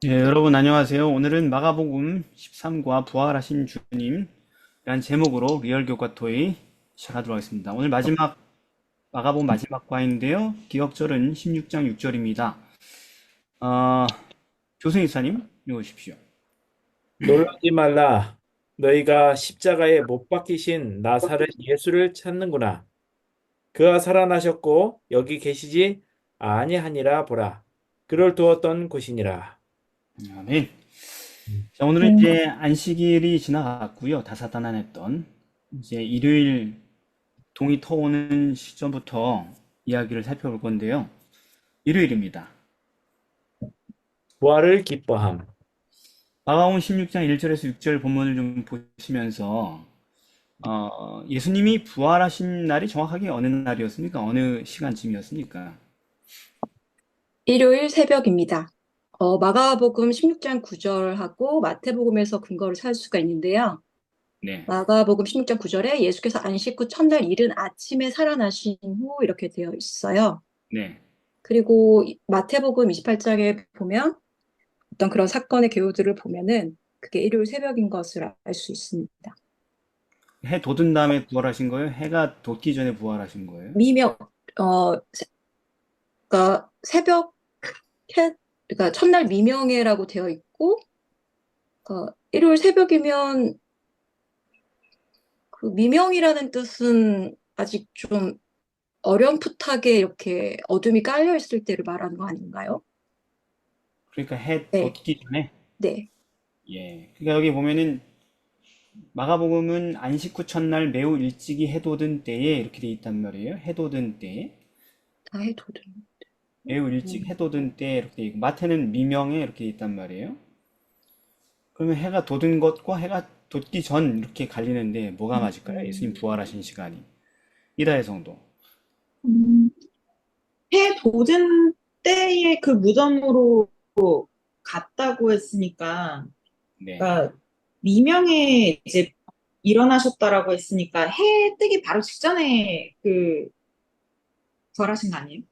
여러분 안녕하세요. 오늘은 마가복음 13과 부활하신 주님이란 제목으로 리얼 교과 토의 시작하도록 하겠습니다. 오늘 마가복음 마지막 과인데요. 기억절은 16장 6절입니다. 조승희 사님 읽어주십시오. 놀라지 말라. 너희가 십자가에 못 박히신 나사렛 예수를 찾는구나. 그가 살아나셨고 여기 계시지 아니하니라 보라. 그를 두었던 곳이니라. 아멘. 음. 자, 오늘은 이제 안식일이 지나갔고요. 다사다난했던 이제 일요일 동이 터오는 시점부터 이야기를 살펴볼 건데요. 일요일입니다. 부활을 기뻐함. 마가복음 16장 1절에서 6절 본문을 좀 보시면서 예수님이 부활하신 날이 정확하게 어느 날이었습니까? 어느 시간쯤이었습니까? 일요일 새벽입니다. 마가복음 16장 9절하고 마태복음에서 근거를 찾을 수가 있는데요. 네, 마가복음 16장 9절에 예수께서 안식 후 첫날 이른 아침에 살아나신 후 이렇게 되어 있어요. 네. 그리고 마태복음 28장에 보면 어떤 그런 사건의 개요들을 보면은 그게 일요일 새벽인 것을 알 수 있습니다. 해 돋은 다음에 부활하신 거예요? 해가 돋기 전에 부활하신 거예요? 미명, 그러니까 그러니까 첫날 미명에라고 되어 있고, 일요일 새벽이면 그 미명이라는 뜻은 아직 좀 어렴풋하게 이렇게 어둠이 깔려 있을 때를 말하는 거 아닌가요? 그러니까 해 네, 돋기 전에? 네. 예. 그러니까 여기 보면은 마가복음은 안식 후 첫날 매우 일찍이 해 돋은 때에 이렇게 돼 있단 말이에요. 해 돋은 때에. 다 해도든. 매우 일찍 해 돋은 때에 이렇게 돼 있고 마태는 미명에 이렇게 돼 있단 말이에요. 그러면 해가 돋은 것과 해가 돋기 전 이렇게 갈리는데 뭐가 맞을까요? 예수님 부활하신 시간이. 이다혜 성도. 음, 해 돋은 때에 그 무덤으로 갔다고 했으니까, 네. 그러니까 미명에 이제 일어나셨다라고 했으니까 해 뜨기 바로 직전에 그 절하신 거 아니에요?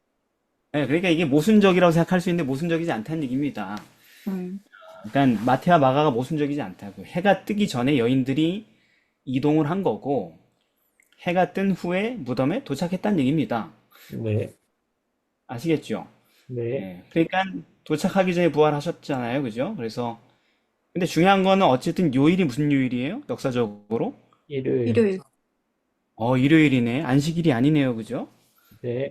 네, 그러니까 이게 모순적이라고 생각할 수 있는데 모순적이지 않다는 얘기입니다. 음, 일단 마태와 마가가 모순적이지 않다고. 해가 뜨기 전에 여인들이 이동을 한 거고 해가 뜬 후에 무덤에 도착했다는 얘기입니다. 네, 아시겠죠? 네. 예. 그러니까 도착하기 전에 부활하셨잖아요. 그죠? 그래서 근데 중요한 거는 어쨌든 요일이 무슨 요일이에요? 역사적으로? 일요일. 일요일. 일요일이네. 안식일이 아니네요. 그죠? 네,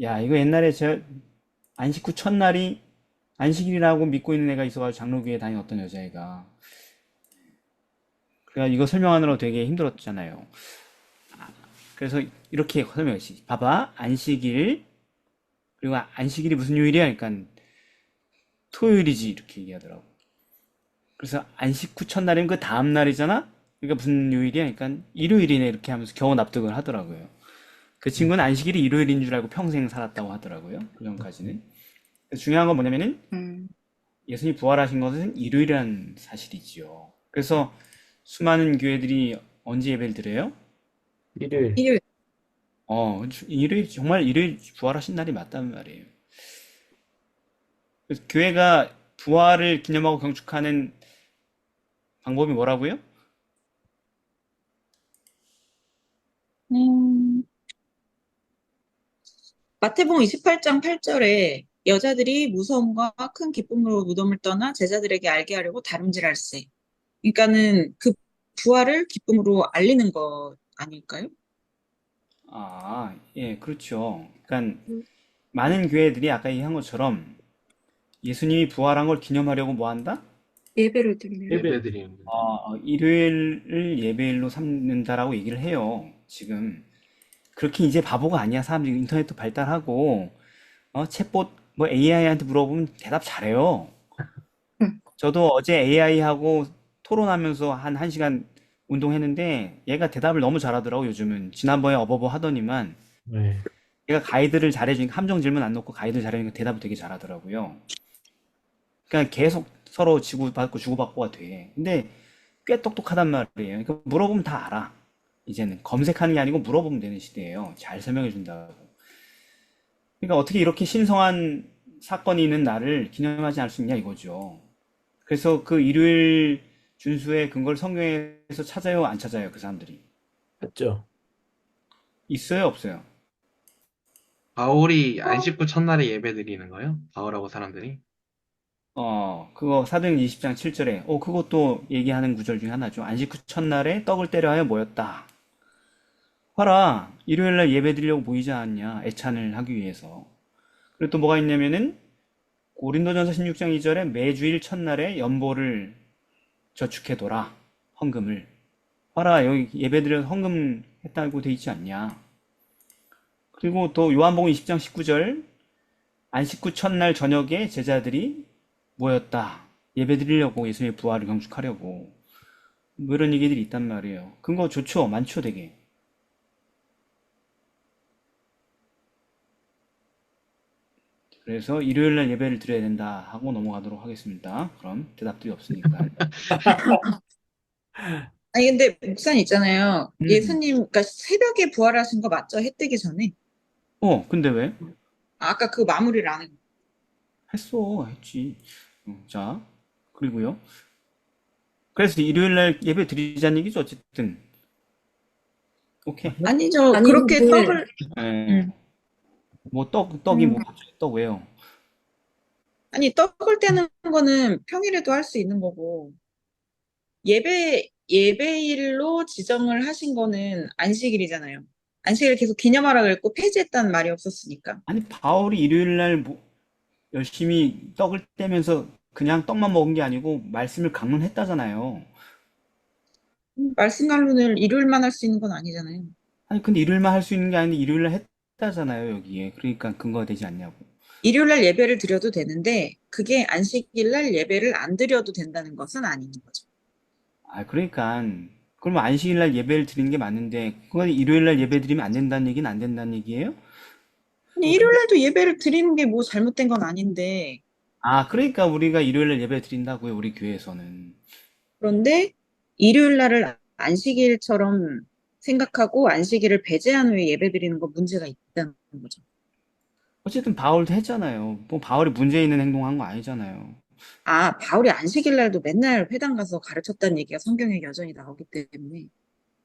야, 이거 옛날에 저 안식 후 첫날이 안식일이라고 믿고 있는 애가 있어가지고 장로교에 다닌 어떤 여자애가. 그래가 이거 설명하느라 되게 힘들었잖아요. 그래서 이렇게 설명했지. 봐봐. 안식일. 그리고 안식일이 무슨 요일이야? 그러니까 토요일이지. 이렇게 얘기하더라고. 그래서 안식 후 첫날이면 그 다음 날이잖아? 그러니까 무슨 요일이야? 그러니까 일요일이네. 이렇게 하면서 겨우 납득을 하더라고요. 그 친구는 안식일이 일요일인 줄 알고 평생 살았다고 하더라고요. 그 전까지는. 중요한 건 뭐냐면은 음, 예수님이 부활하신 것은 일요일이라는 사실이지요. 그래서 수많은 교회들이 언제 예배를 드려요? 일요일. 일요일. 일요일, 정말 일요일 부활하신 날이 맞단 말이에요. 그래서 교회가 부활을 기념하고 경축하는 방법이 뭐라고요? 음, 마태복음 28장 8절에 여자들이 무서움과 큰 기쁨으로 무덤을 떠나 제자들에게 알게 하려고 다름질할세. 그러니까는 그 부활을 기쁨으로 알리는 거 아닐까요? 예, 그렇죠. 그러니까 많은 교회들이 아까 얘기한 것처럼 예수님이 부활한 걸 기념하려고 뭐 한다? 예배를 드리는. 예배 드리는 거. 일요일을 예배일로 삼는다라고 얘기를 해요. 지금. 그렇게 이제 바보가 아니야. 사람들이 인터넷도 발달하고, 챗봇, 뭐 AI한테 물어보면 대답 잘해요. 음, 저도 어제 AI하고 토론하면서 한 1시간 운동했는데 얘가 대답을 너무 잘하더라고, 요즘은. 지난번에 어버버 하더니만 네, 얘가 가이드를 잘해주니까 함정 질문 안 넣고 가이드 잘해주니까 대답을 되게 잘하더라고요. 그러니까 계속 서로 주고받고 주고받고가 돼. 근데 꽤 똑똑하단 말이에요. 그러니까 물어보면 다 알아. 이제는 검색하는 게 아니고 물어보면 되는 시대예요. 잘 설명해 준다고. 그러니까 어떻게 이렇게 신성한 사건이 있는 날을 기념하지 않을 수 있냐 이거죠. 그래서 그 일요일 준수의 근거를 성경에서 찾아요, 안 찾아요, 그 사람들이? 맞죠? 있어요, 없어요? 바울이 안 씻고 첫날에 예배 드리는 거요? 바울하고 사람들이? 그거 사도행 20장 7절에, 그것도 얘기하는 구절 중에 하나죠. 안식 후 첫날에 떡을 떼려 하여 모였다. 봐라, 일요일날 예배 드리려고 모이지 않았냐, 애찬을 하기 위해서. 그리고 또 뭐가 있냐면은, 고린도전서 16장 2절에 매주일 첫날에 연보를 저축해둬라, 헌금을. 봐라, 여기 예배 드려서 헌금 했다고 돼 있지 않냐. 그리고 또 요한복음 20장 19절, 안식 후 첫날 저녁에 제자들이 모였다. 예배 드리려고, 예수님의 부활을 경축하려고. 뭐 이런 얘기들이 있단 말이에요. 근거 좋죠? 많죠, 되게. 그래서 일요일날 예배를 드려야 된다 하고 넘어가도록 하겠습니다. 그럼 대답들이 없으니까. 아니, 근데 목사님 있잖아요. 음. 예수님, 그러니까 새벽에 부활하신 거 맞죠? 해 뜨기 전에. 근데 왜? 아까 그 마무리를 안 했고. 했지. 자, 그리고요. 그래서 일요일날 예배 드리자는 얘기죠, 어쨌든. 오케이. 아니죠. 아니, 그렇게 근데- 떡을, 예. 뭐 떡이 뭐 갑자기 떡 왜요? 아니, 떡을 떼는 거는 평일에도 할 수 있는 거고, 예배일로 지정을 하신 거는 안식일이잖아요. 안식일 계속 기념하라 그랬고, 폐지했다는 말이 없었으니까. 아니, 바울이 일요일날 열심히 떡을 떼면서 그냥 떡만 먹은 게 아니고 말씀을 강론했다잖아요. 말씀 강론을 일요일만 할 수 있는 건 아니잖아요. 아니, 근데 일요일만 할 수 있는 게 아닌데 일요일날 했다잖아요, 여기에. 그러니까 근거가 되지 않냐고. 일요일날 예배를 드려도 되는데, 그게 안식일날 예배를 안 드려도 된다는 것은 아닌 거죠. 그러니까 그러면 안식일날 예배를 드리는 게 맞는데 그건 일요일날 예배 드리면 안 된다는 얘기는 안 된다는 얘기예요? 아니, 일요일날도 예배를 드리는 게 뭐 잘못된 건 아닌데, 그러니까 우리가 일요일날 예배 드린다고요, 우리 교회에서는. 그런데 일요일날을 안식일처럼 생각하고 안식일을 배제한 후에 예배 드리는 건 문제가 있다는 거죠. 어쨌든 바울도 했잖아요. 뭐 바울이 문제 있는 행동한 거 아니잖아요. 아, 바울이 안식일날도 맨날 회당 가서 가르쳤다는 얘기가 성경에 여전히 나오기 때문에.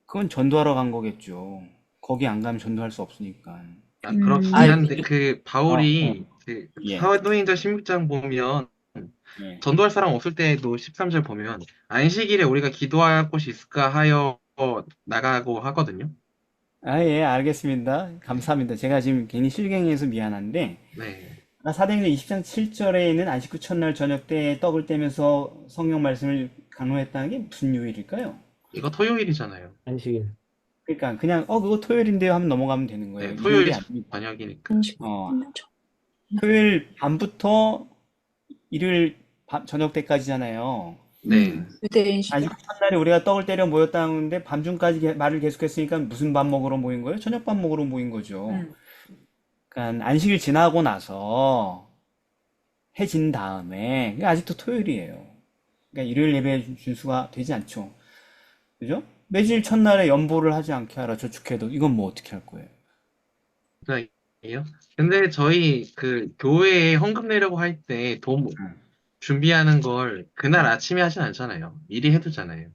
그건 전도하러 간 거겠죠. 거기 안 가면 전도할 수 없으니까. 그렇긴 아이, 한데 그 바울이 그 예. 사도행전 16장 보면 예. 전도할 사람 없을 때도 13절 보면 안식일에 우리가 기도할 곳이 있을까 하여 나가고 하거든요. 예, 알겠습니다. 감사합니다. 제가 지금 괜히 실갱이해서 미안한데 네. 사도행전 20장 7절에 있는 안식 후 첫날 저녁 때 떡을 떼면서 성경 말씀을 강론했다는 게 무슨 요일일까요? 이거 토요일이잖아요. 안식일. 그러니까 그냥 그거 토요일인데요 하면 넘어가면 되는 거예요. 네, 토요일 일요일이 아닙니다. 저녁이니까. 토요일 밤부터 일요일 저녁 때까지잖아요. 네. 유대인 시대. 안식 첫날에 우리가 떡을 때려 모였다는데 밤중까지 말을 계속했으니까 무슨 밥 먹으러 모인 거예요? 저녁 밥 먹으러 모인 거죠. 그러니까 안식일 지나고 나서 해진 다음에 그게 아직도 토요일이에요. 그러니까 일요일 예배 준수가 되지 않죠. 그죠? 매주일 첫날에 연보를 하지 않게 하라 저축해도 이건 뭐 어떻게 할 거예요? 그래요? 근데 저희 그 교회에 헌금 내려고 할 때 돈 준비하는 걸 그날 아침에 하진 않잖아요. 미리 해두잖아요.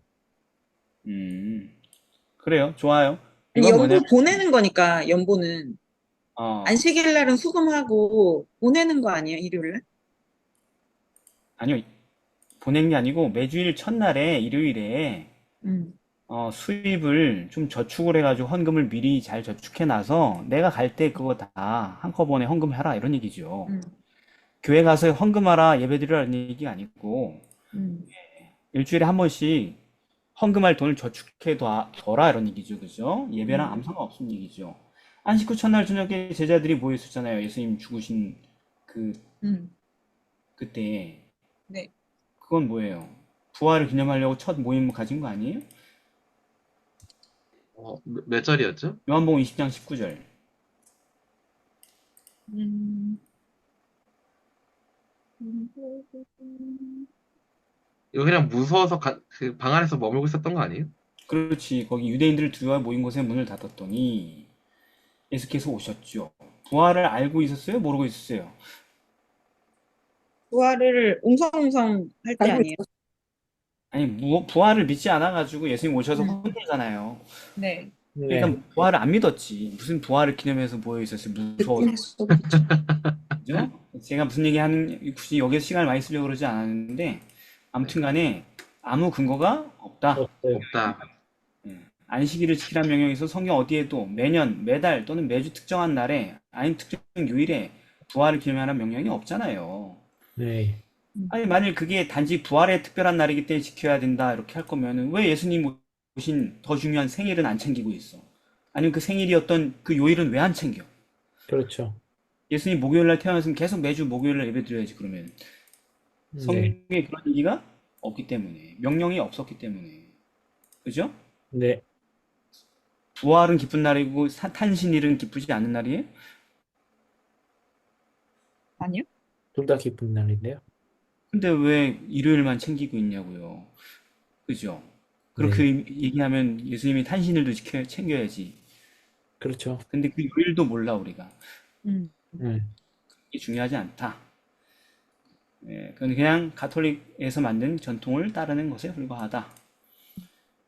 그래요. 좋아요. 이건 연보 뭐냐면 보내는 거니까, 연보는. 안식일날은 수금하고 보내는 거 아니에요, 일요일날? 아니요. 보낸 게 아니고 매주일 첫날에 일요일에 수입을 좀 저축을 해가지고 헌금을 미리 잘 저축해놔서 내가 갈 때 그거 다 한꺼번에 헌금해라 이런 얘기죠. 교회 가서 헌금하라 예배드리라는 얘기가 아니고 일주일에 한 번씩 헌금할 돈을 저축해둬라 이런 얘기죠. 그죠? 예배랑 아무 상관없는 얘기죠. 안식 후 첫날 저녁에 제자들이 모여 있었잖아요. 예수님 죽으신 그때. 네. 그건 뭐예요? 부활을 기념하려고 첫 모임을 가진 거 아니에요? 몇 절이었죠? 요한복음 20장 19절. 이거 그냥 무서워서 그 방 안에서 머물고 있었던 거 아니에요? 그렇지. 거기 유대인들을 두려워 모인 곳에 문을 닫았더니 예수께서 오셨죠. 부활을 알고 있었어요? 모르고 있었어요? 부활을 웅성웅성 할 때 알고 아니에요? 있었어. 아니, 부활을 믿지 않아가지고 예수님 오셔서 음. 혼내잖아요. 네. 네. 그러니까 부활을 안 믿었지. 무슨 부활을 기념해서 모여 있었어요. 무서워서. 듣긴 했었겠죠. 그죠? 제가 무슨 얘기 하는, 굳이 여기서 시간을 많이 쓰려고 그러지 않았는데, 아무튼 간에 아무 근거가 없다. 없어요. 없다. 예. 안식일을 지키라는 명령에서 성경 어디에도 매년, 매달 또는 매주 특정한 날에, 아니 특정 요일에 부활을 기념하라는 명령이 없잖아요. 네. 아니, 만일 그게 단지 부활의 특별한 날이기 때문에 지켜야 된다, 이렇게 할 거면은 왜 예수님 오신 더 중요한 생일은 안 챙기고 있어? 아니면 그 생일이었던 그 요일은 왜 안 챙겨? 그렇죠. 예수님 목요일 날 태어났으면 계속 매주 목요일 날 예배 드려야지, 그러면. 네. 성경에 그런 얘기가 없기 때문에, 명령이 없었기 때문에. 그죠? 네. 부활은 기쁜 날이고 탄신일은 기쁘지 않은 날이에요? 아니요? 둘 다 기쁜 날인데요. 근데 왜 일요일만 챙기고 있냐고요. 그죠? 그렇게 네. 얘기하면 예수님이 탄신일도 챙겨야지. 그렇죠. 근데 그 요일도 몰라, 우리가. 음. 네. 이게 중요하지 않다. 예, 그건 그냥 가톨릭에서 만든 전통을 따르는 것에 불과하다.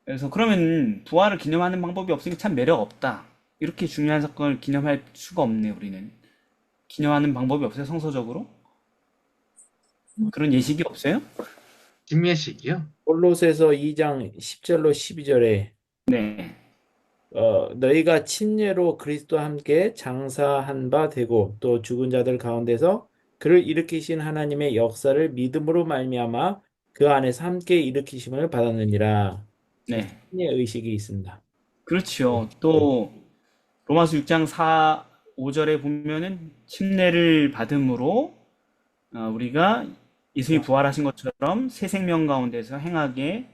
그래서 그러면 부활을 기념하는 방법이 없으니까 참 매력 없다. 이렇게 중요한 사건을 기념할 수가 없네, 우리는. 기념하는 방법이 없어요, 성서적으로? 그런 예식이 없어요? 김예식이요? 골로새서 2장 10절로 12절에 네. 너희가 침례로 그리스도와 함께 장사한 바 되고 또 죽은 자들 가운데서 그를 일으키신 하나님의 역사를 믿음으로 말미암아 그 안에서 함께 일으키심을 받았느니라. 네. 침례 의식이 있습니다. 그렇죠. 또 로마서 6장 4, 5절에 보면은 침례를 받음으로 우리가 예수님이 부활하신 것처럼 새 생명 가운데서 행하게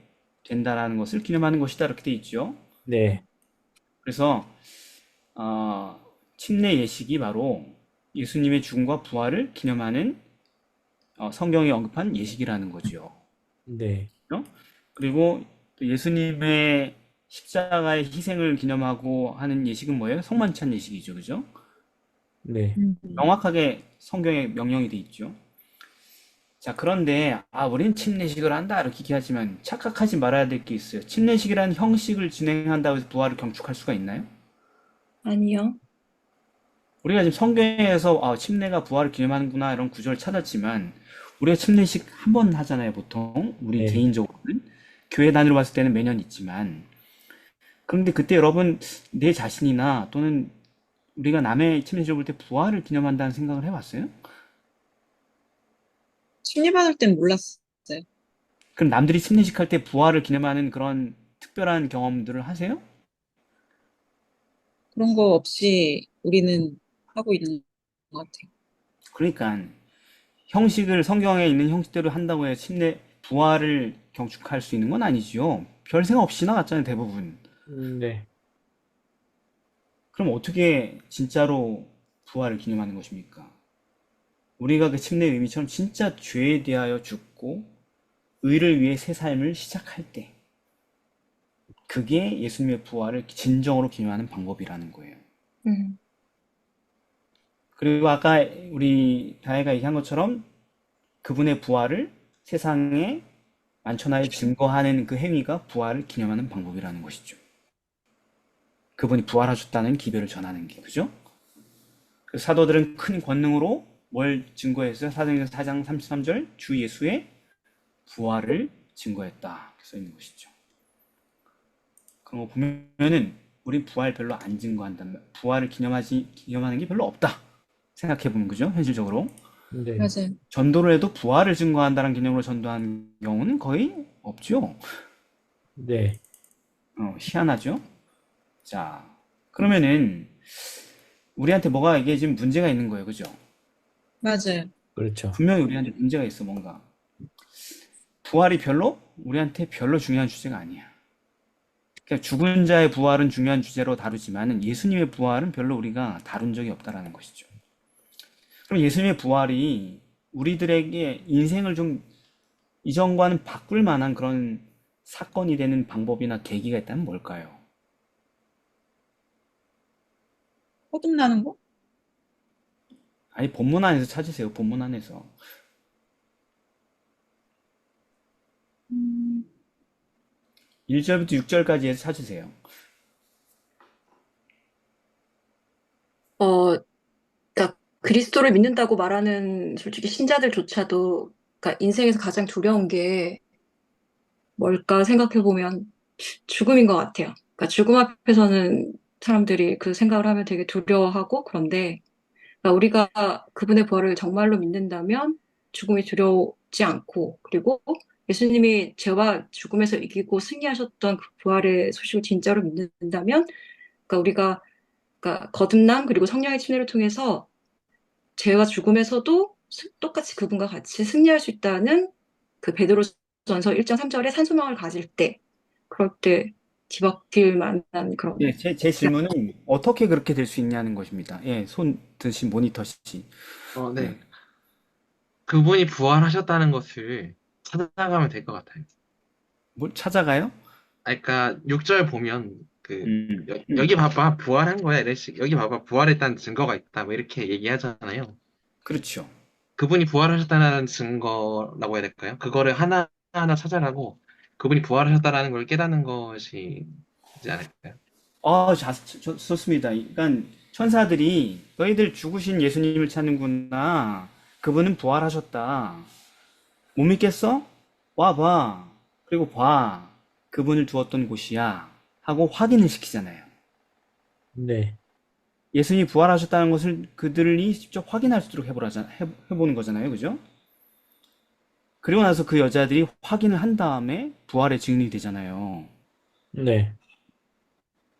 된다라는 것을 기념하는 것이다 이렇게 돼 있죠. 네. 그래서 침례 예식이 바로 예수님의 죽음과 부활을 기념하는 성경에 언급한 예식이라는 거죠. 네. 그죠? 그리고 또 예수님의 십자가의 희생을 기념하고 하는 예식은 뭐예요? 성만찬 예식이죠. 그죠? 네. 명확하게 성경에 명령이 돼 있죠. 자, 그런데 우린 침례식을 한다 이렇게 얘기하지만 착각하지 말아야 될 게 있어요. 침례식이라는 형식을 진행한다고 해서 부활을 경축할 수가 있나요? 아니요. 우리가 지금 성경에서 침례가 부활을 기념하는구나 이런 구절을 찾았지만 우리가 침례식 한 번 하잖아요, 보통. 우리 네. 개인적으로는. 교회 단위로 봤을 때는 매년 있지만. 그런데 그때 여러분 내 자신이나 또는 우리가 남의 침례식을 볼 때 부활을 기념한다는 생각을 해봤어요? 침례받을 땐 몰랐어요. 그럼 남들이 침례식 할 때 부활을 기념하는 그런 특별한 경험들을 하세요? 그런 거 없이 우리는 하고 있는 것 같아요. 그러니까 형식을 성경에 있는 형식대로 한다고 해서 침례 부활을 경축할 수 있는 건 아니지요. 별 생각 없이 지나갔잖아요, 대부분. 네. 그럼 어떻게 진짜로 부활을 기념하는 것입니까? 우리가 그 침례의 의미처럼 진짜 죄에 대하여 죽고 의를 위해 새 삶을 시작할 때 그게 예수님의 부활을 진정으로 기념하는 방법이라는 거예요. 음. 그리고 아까 우리 다혜가 얘기한 것처럼 그분의 부활을 세상에 만천하에 증거하는 그 행위가 부활을 기념하는 방법이라는 것이죠. 그분이 부활하셨다는 기별을 전하는 게, 그죠? 그 사도들은 큰 권능으로 뭘 증거했어요? 사도행전 4장 33절 주 예수의 부활을 증거했다. 이렇게 써 있는 것이죠. 그런 거 보면은 우리 부활 별로 안 증거한다는 부활을 기념하는 게 별로 없다. 생각해보면, 그죠? 현실적으로. 네. 맞아요. 전도를 해도 부활을 증거한다는 개념으로 전도하는 경우는 거의 없죠. 네. 희한하죠? 자, 그러면은 우리한테 뭐가 이게 지금 문제가 있는 거예요, 그죠? 맞아요. 그렇죠. 분명히 우리한테 문제가 있어, 뭔가. 부활이 우리한테 별로 중요한 주제가 아니야. 그러니까 죽은 자의 부활은 중요한 주제로 다루지만 예수님의 부활은 별로 우리가 다룬 적이 없다라는 것이죠. 그럼 예수님의 부활이 우리들에게 인생을 좀 이전과는 바꿀 만한 그런 사건이 되는 방법이나 계기가 있다면 뭘까요? 거듭나는 거? 아니, 본문 안에서 찾으세요, 본문 안에서. 1절부터 6절까지 해서 찾으세요. 어, 그러니까 그리스도를 믿는다고 말하는 솔직히 신자들조차도 그러니까 인생에서 가장 두려운 게 뭘까 생각해보면 죽음인 것 같아요. 그러니까 죽음 앞에서는 사람들이 그 생각을 하면 되게 두려워하고 그런데 그러니까 우리가 그분의 부활을 정말로 믿는다면 죽음이 두렵지 않고 그리고 예수님이 죄와 죽음에서 이기고 승리하셨던 그 부활의 소식을 진짜로 믿는다면 그러니까 우리가 그러니까 거듭남 그리고 성령의 침례를 통해서 죄와 죽음에서도 똑같이 그분과 같이 승리할 수 있다는 그 베드로전서 1장 3절의 산소망을 가질 때 그럴 때 뒤바뀔 만한 그런 예, 제 질문은 어떻게 그렇게 될 수 있냐는 것입니다. 예, 손 드신 모니터 씨. 네. 네. 그분이 부활하셨다는 것을 찾아가면 될 것 같아요. 뭘 찾아가요? 그러니까 6절 보면 음, 여기 봐봐 부활한 거야 이래식 여기 봐봐 부활했다는 증거가 있다 뭐 이렇게 얘기하잖아요. 그렇죠. 그분이 부활하셨다는 증거라고 해야 될까요? 그거를 하나하나 찾아가고 그분이 부활하셨다는 걸 깨닫는 것이 이지 않을까요? 좋습니다. 그러니까 천사들이 너희들 죽으신 예수님을 찾는구나. 그분은 부활하셨다. 못 믿겠어? 와봐. 그리고 봐. 그분을 두었던 곳이야. 하고 확인을 시키잖아요. 네. 예수님이 부활하셨다는 것을 그들이 직접 확인할 수 있도록 해보는 거잖아요. 그죠? 그리고 나서 그 여자들이 확인을 한 다음에 부활의 증인이 되잖아요. 네.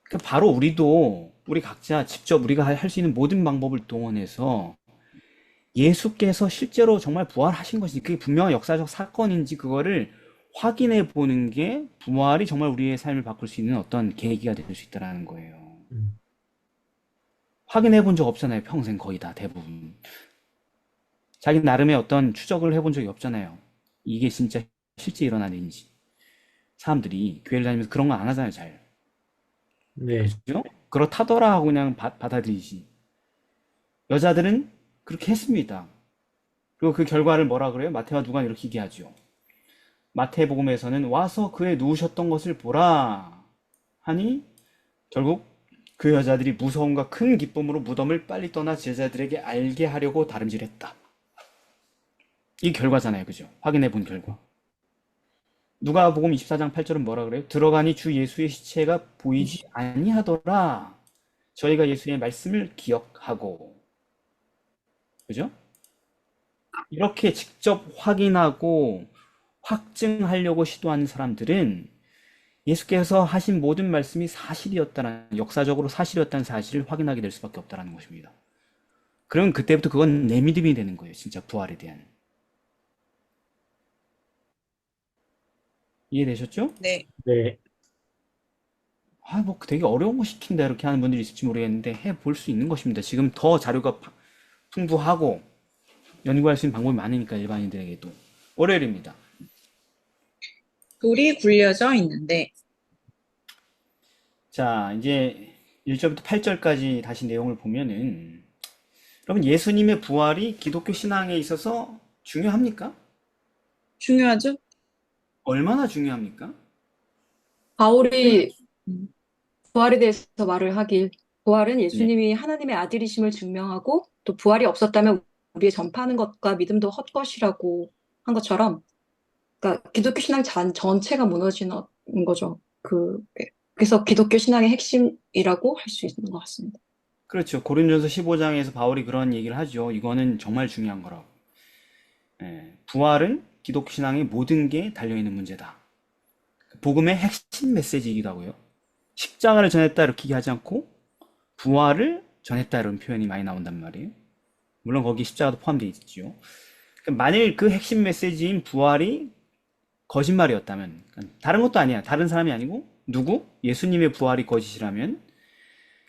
그러니까 바로 우리 각자 직접 우리가 할 수 있는 모든 방법을 동원해서 예수께서 실제로 정말 부활하신 것인지 그게 분명한 역사적 사건인지 그거를 확인해 보는 게 부활이 정말 우리의 삶을 바꿀 수 있는 어떤 계기가 될 수 있다는 거예요. 음. 확인해 본 적 없잖아요. 평생 거의 다 대부분. 자기 나름의 어떤 추적을 해본 적이 없잖아요. 이게 진짜 실제 일어난 일인지. 사람들이 교회를 다니면서 그런 거 안 하잖아요, 잘. 네. 그죠? 그렇다더라 하고 그냥 받아들이지. 여자들은 그렇게 했습니다. 그리고 그 결과를 뭐라 그래요? 마태와 누가 이렇게 얘기하죠. 마태복음에서는 와서 그의 누우셨던 것을 보라 하니 결국 그 여자들이 무서움과 큰 기쁨으로 무덤을 빨리 떠나 제자들에게 알게 하려고 다름질했다. 이 결과잖아요. 그죠? 확인해 본 결과. 누가복음 24장 8절은 뭐라 그래요? 들어가니 주 예수의 시체가 보이지 아니하더라. 저희가 예수의 말씀을 기억하고. 그죠? 이렇게 직접 확인하고 확증하려고 시도하는 사람들은 예수께서 하신 모든 말씀이 사실이었다는, 역사적으로 사실이었다는 사실을 확인하게 될 수밖에 없다는 것입니다. 그럼 그때부터 그건 내 믿음이 되는 거예요. 진짜 부활에 대한. 이해되셨죠? 네. 네. 뭐 되게 어려운 거 시킨다 이렇게 하는 분들이 있을지 모르겠는데 해볼 수 있는 것입니다. 지금 더 자료가 풍부하고 연구할 수 있는 방법이 많으니까 일반인들에게도. 월요일입니다. 돌이 굴려져 있는데 자, 이제 1절부터 8절까지 다시 내용을 보면은 여러분 예수님의 부활이 기독교 신앙에 있어서 중요합니까? 중요하죠? 얼마나 중요합니까? 바울이 부활에 대해서 말을 하길 부활은 네. 예수님이 하나님의 아들이심을 증명하고 또 부활이 없었다면 우리의 전파하는 것과 믿음도 헛것이라고 한 것처럼 그러니까 기독교 신앙 전체가 무너지는 거죠. 그래서 기독교 신앙의 핵심이라고 할 수 있는 것 같습니다. 그렇죠. 고린도전서 15장에서 바울이 그런 얘기를 하죠. 이거는 정말 중요한 거라고. 부활은 기독교 신앙의 모든 게 달려있는 문제다. 복음의 핵심 메시지이기도 하고요. 십자가를 전했다 이렇게 얘기하지 않고 부활을 전했다 이런 표현이 많이 나온단 말이에요. 물론 거기 십자가도 포함되어 있죠. 만일 그 핵심 메시지인 부활이 거짓말이었다면 다른 것도 아니야. 다른 사람이 아니고 누구? 예수님의 부활이 거짓이라면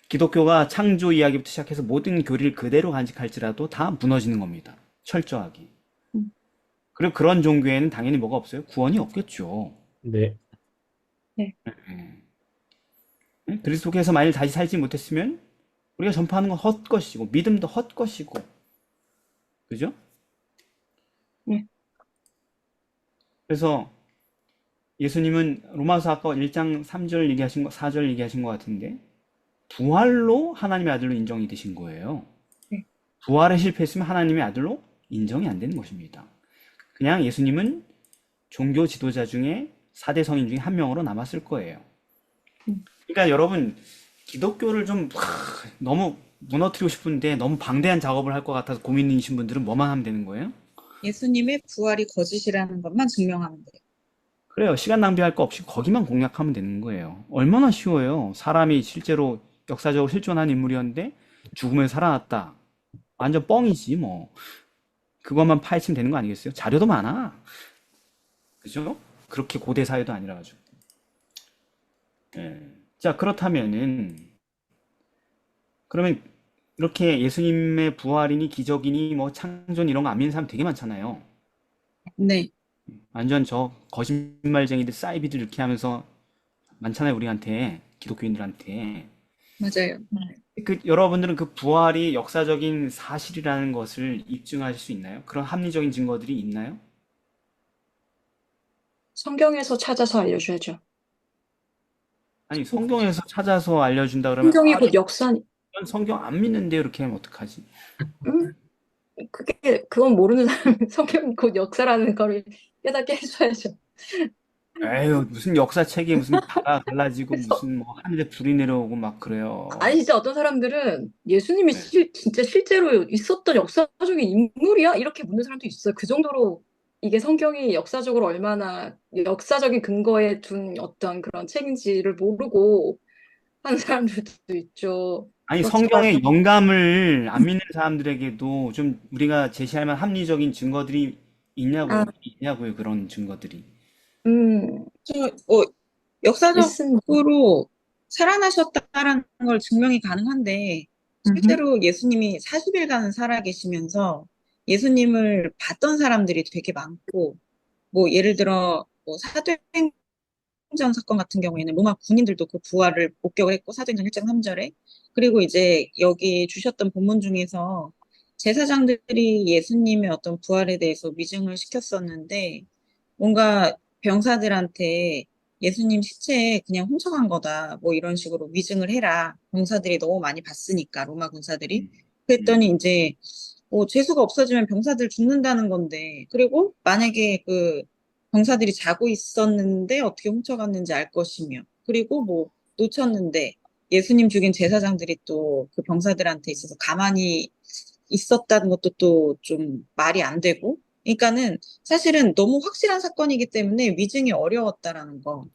기독교가 창조 이야기부터 시작해서 모든 교리를 그대로 간직할지라도 다 무너지는 겁니다. 철저하게. 그리고 그런 종교에는 당연히 뭐가 없어요? 구원이 없겠죠. 네. 그리스도께서 만일 다시 살지 못했으면 우리가 전파하는 건 헛것이고 믿음도 헛것이고 그죠? 네. 그래서 예수님은 로마서 아까 1장 3절 얘기하신 거, 4절 얘기하신 것 같은데, 부활로 하나님의 아들로 인정이 되신 거예요. 네. 부활에 실패했으면 하나님의 아들로 인정이 안 되는 것입니다. 그냥 예수님은 종교 지도자 중에 4대 성인 중에 한 명으로 남았을 거예요. 그러니까 여러분, 기독교를 좀 너무 무너뜨리고 싶은데 너무 방대한 작업을 할 것 같아서 고민이신 분들은 뭐만 하면 되는 거예요? 예수님의 부활이 거짓이라는 것만 증명하면 돼요. 그래요. 시간 낭비할 거 없이 거기만 공략하면 되는 거예요. 얼마나 쉬워요. 사람이 실제로 역사적으로 실존한 인물이었는데 죽으면 살아났다. 완전 뻥이지 뭐. 그것만 파헤치면 되는 거 아니겠어요? 자료도 많아. 그죠? 그렇게 고대 사회도 아니라 가지고. 예. 자, 그렇다면은 그러면 이렇게 예수님의 부활이니 기적이니 뭐 창존 이런 거 안 믿는 사람 되게 많잖아요. 네, 완전 저 거짓말쟁이들 사이비들 이렇게 하면서 많잖아요, 우리한테, 기독교인들한테. 맞아요. 여러분들은 그 부활이 역사적인 사실이라는 것을 입증하실 수 있나요? 그런 합리적인 증거들이 있나요? 성경에서 찾아서 알려줘야죠. 아니, 성경에서 찾아서 알려준다 그러면, 성경이 아, 곧 역사, 전 성경 안 믿는데 이렇게 하면 어떡하지? 그건 모르는 사람, 성경이 곧 역사라는 거를 깨닫게 해줘야죠. 에휴, 무슨 역사책에 무슨 바다 갈라지고 무슨 뭐 하늘에 불이 내려오고 막 그래요. 아니, 진짜 어떤 사람들은 예수님이 네. 진짜 실제로 있었던 역사적인 인물이야? 이렇게 묻는 사람도 있어요. 그 정도로 이게 성경이 역사적으로 얼마나 역사적인 근거에 둔 어떤 그런 책인지를 모르고 하는 사람들도 있죠. 아니, 그렇지만, 성경의 영감을 안 믿는 사람들에게도 좀 우리가 제시할 만한 합리적인 증거들이 아, 있냐고요, 그런 증거들이. 저, 역사적으로 있습니다. 살아나셨다라는 걸 증명이 가능한데, 실제로 예수님이 40일간 살아계시면서 예수님을 봤던 사람들이 되게 많고, 뭐, 예를 들어, 뭐, 사도행전 사건 같은 경우에는 로마 군인들도 그 부활을 목격을 했고, 사도행전 1장 3절에. 그리고 이제 여기 주셨던 본문 중에서 제사장들이 예수님의 어떤 부활에 대해서 위증을 시켰었는데, 뭔가 병사들한테 예수님 시체 그냥 훔쳐간 거다. 뭐 이런 식으로 위증을 해라. 병사들이 너무 많이 봤으니까, 로마 군사들이. 음, 그랬더니 음, 이제, 죄수가 없어지면 병사들 죽는다는 건데, 그리고 만약에 그 병사들이 자고 있었는데 어떻게 훔쳐갔는지 알 것이며, 그리고 뭐 놓쳤는데 예수님 죽인 제사장들이 또 그 병사들한테 있어서 가만히 있었다는 것도 또 좀 말이 안 되고, 그러니까는 사실은 너무 확실한 사건이기 때문에 위증이 어려웠다라는 거.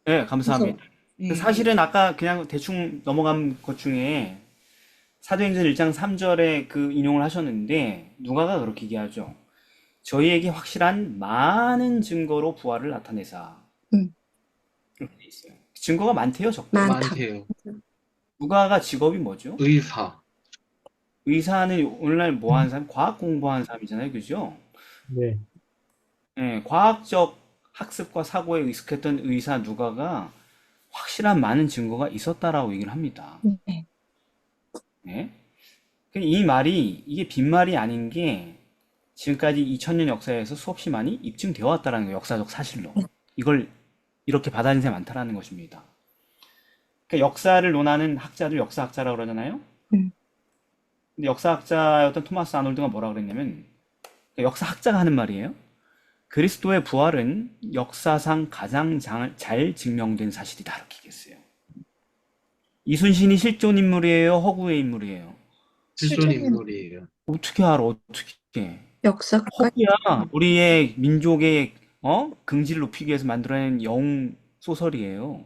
네, 그래서 감사합니다. 예, 사실은 아까 그냥 대충 넘어간 것 중에 사도행전 1장 3절에 그 인용을 하셨는데 누가가 그렇게 얘기하죠. 저희에게 확실한 많은 증거로 부활을 나타내사. 음, 이렇게 돼 있어요. 증거가 많대요, 적대요. 많다. 많대요. 누가가 직업이 뭐죠? 의사. 의사는 오늘날 뭐 하는 사람? 과학 공부하는 사람이잖아요, 그죠? 네. 예, 과학적 학습과 사고에 익숙했던 의사 누가가 확실한 많은 증거가 있었다라고 얘기를 합니다. 네. 예? 이 말이 이게 빈말이 아닌 게 지금까지 2000년 역사에서 수없이 많이 입증되어 왔다라는 거예요. 역사적 사실로. 이걸 이렇게 받아들인 사람이 많다라는 것입니다. 그러니까 역사를 논하는 학자들 역사학자라고 그러잖아요. 음, 근데 역사학자였던 토마스 아놀드가 뭐라 그랬냐면 그러니까 역사학자가 하는 말이에요. 그리스도의 부활은 역사상 가장 잘 증명된 사실이다. 이렇게 얘기했어요. 이순신이 실존 인물이에요? 허구의 인물이에요? 실존 인물이에요. 어떻게 알아? 어떻게? 역사가 허구야. 우리의 민족의 긍지를 높이기 위해서 만들어낸 영웅 소설이에요.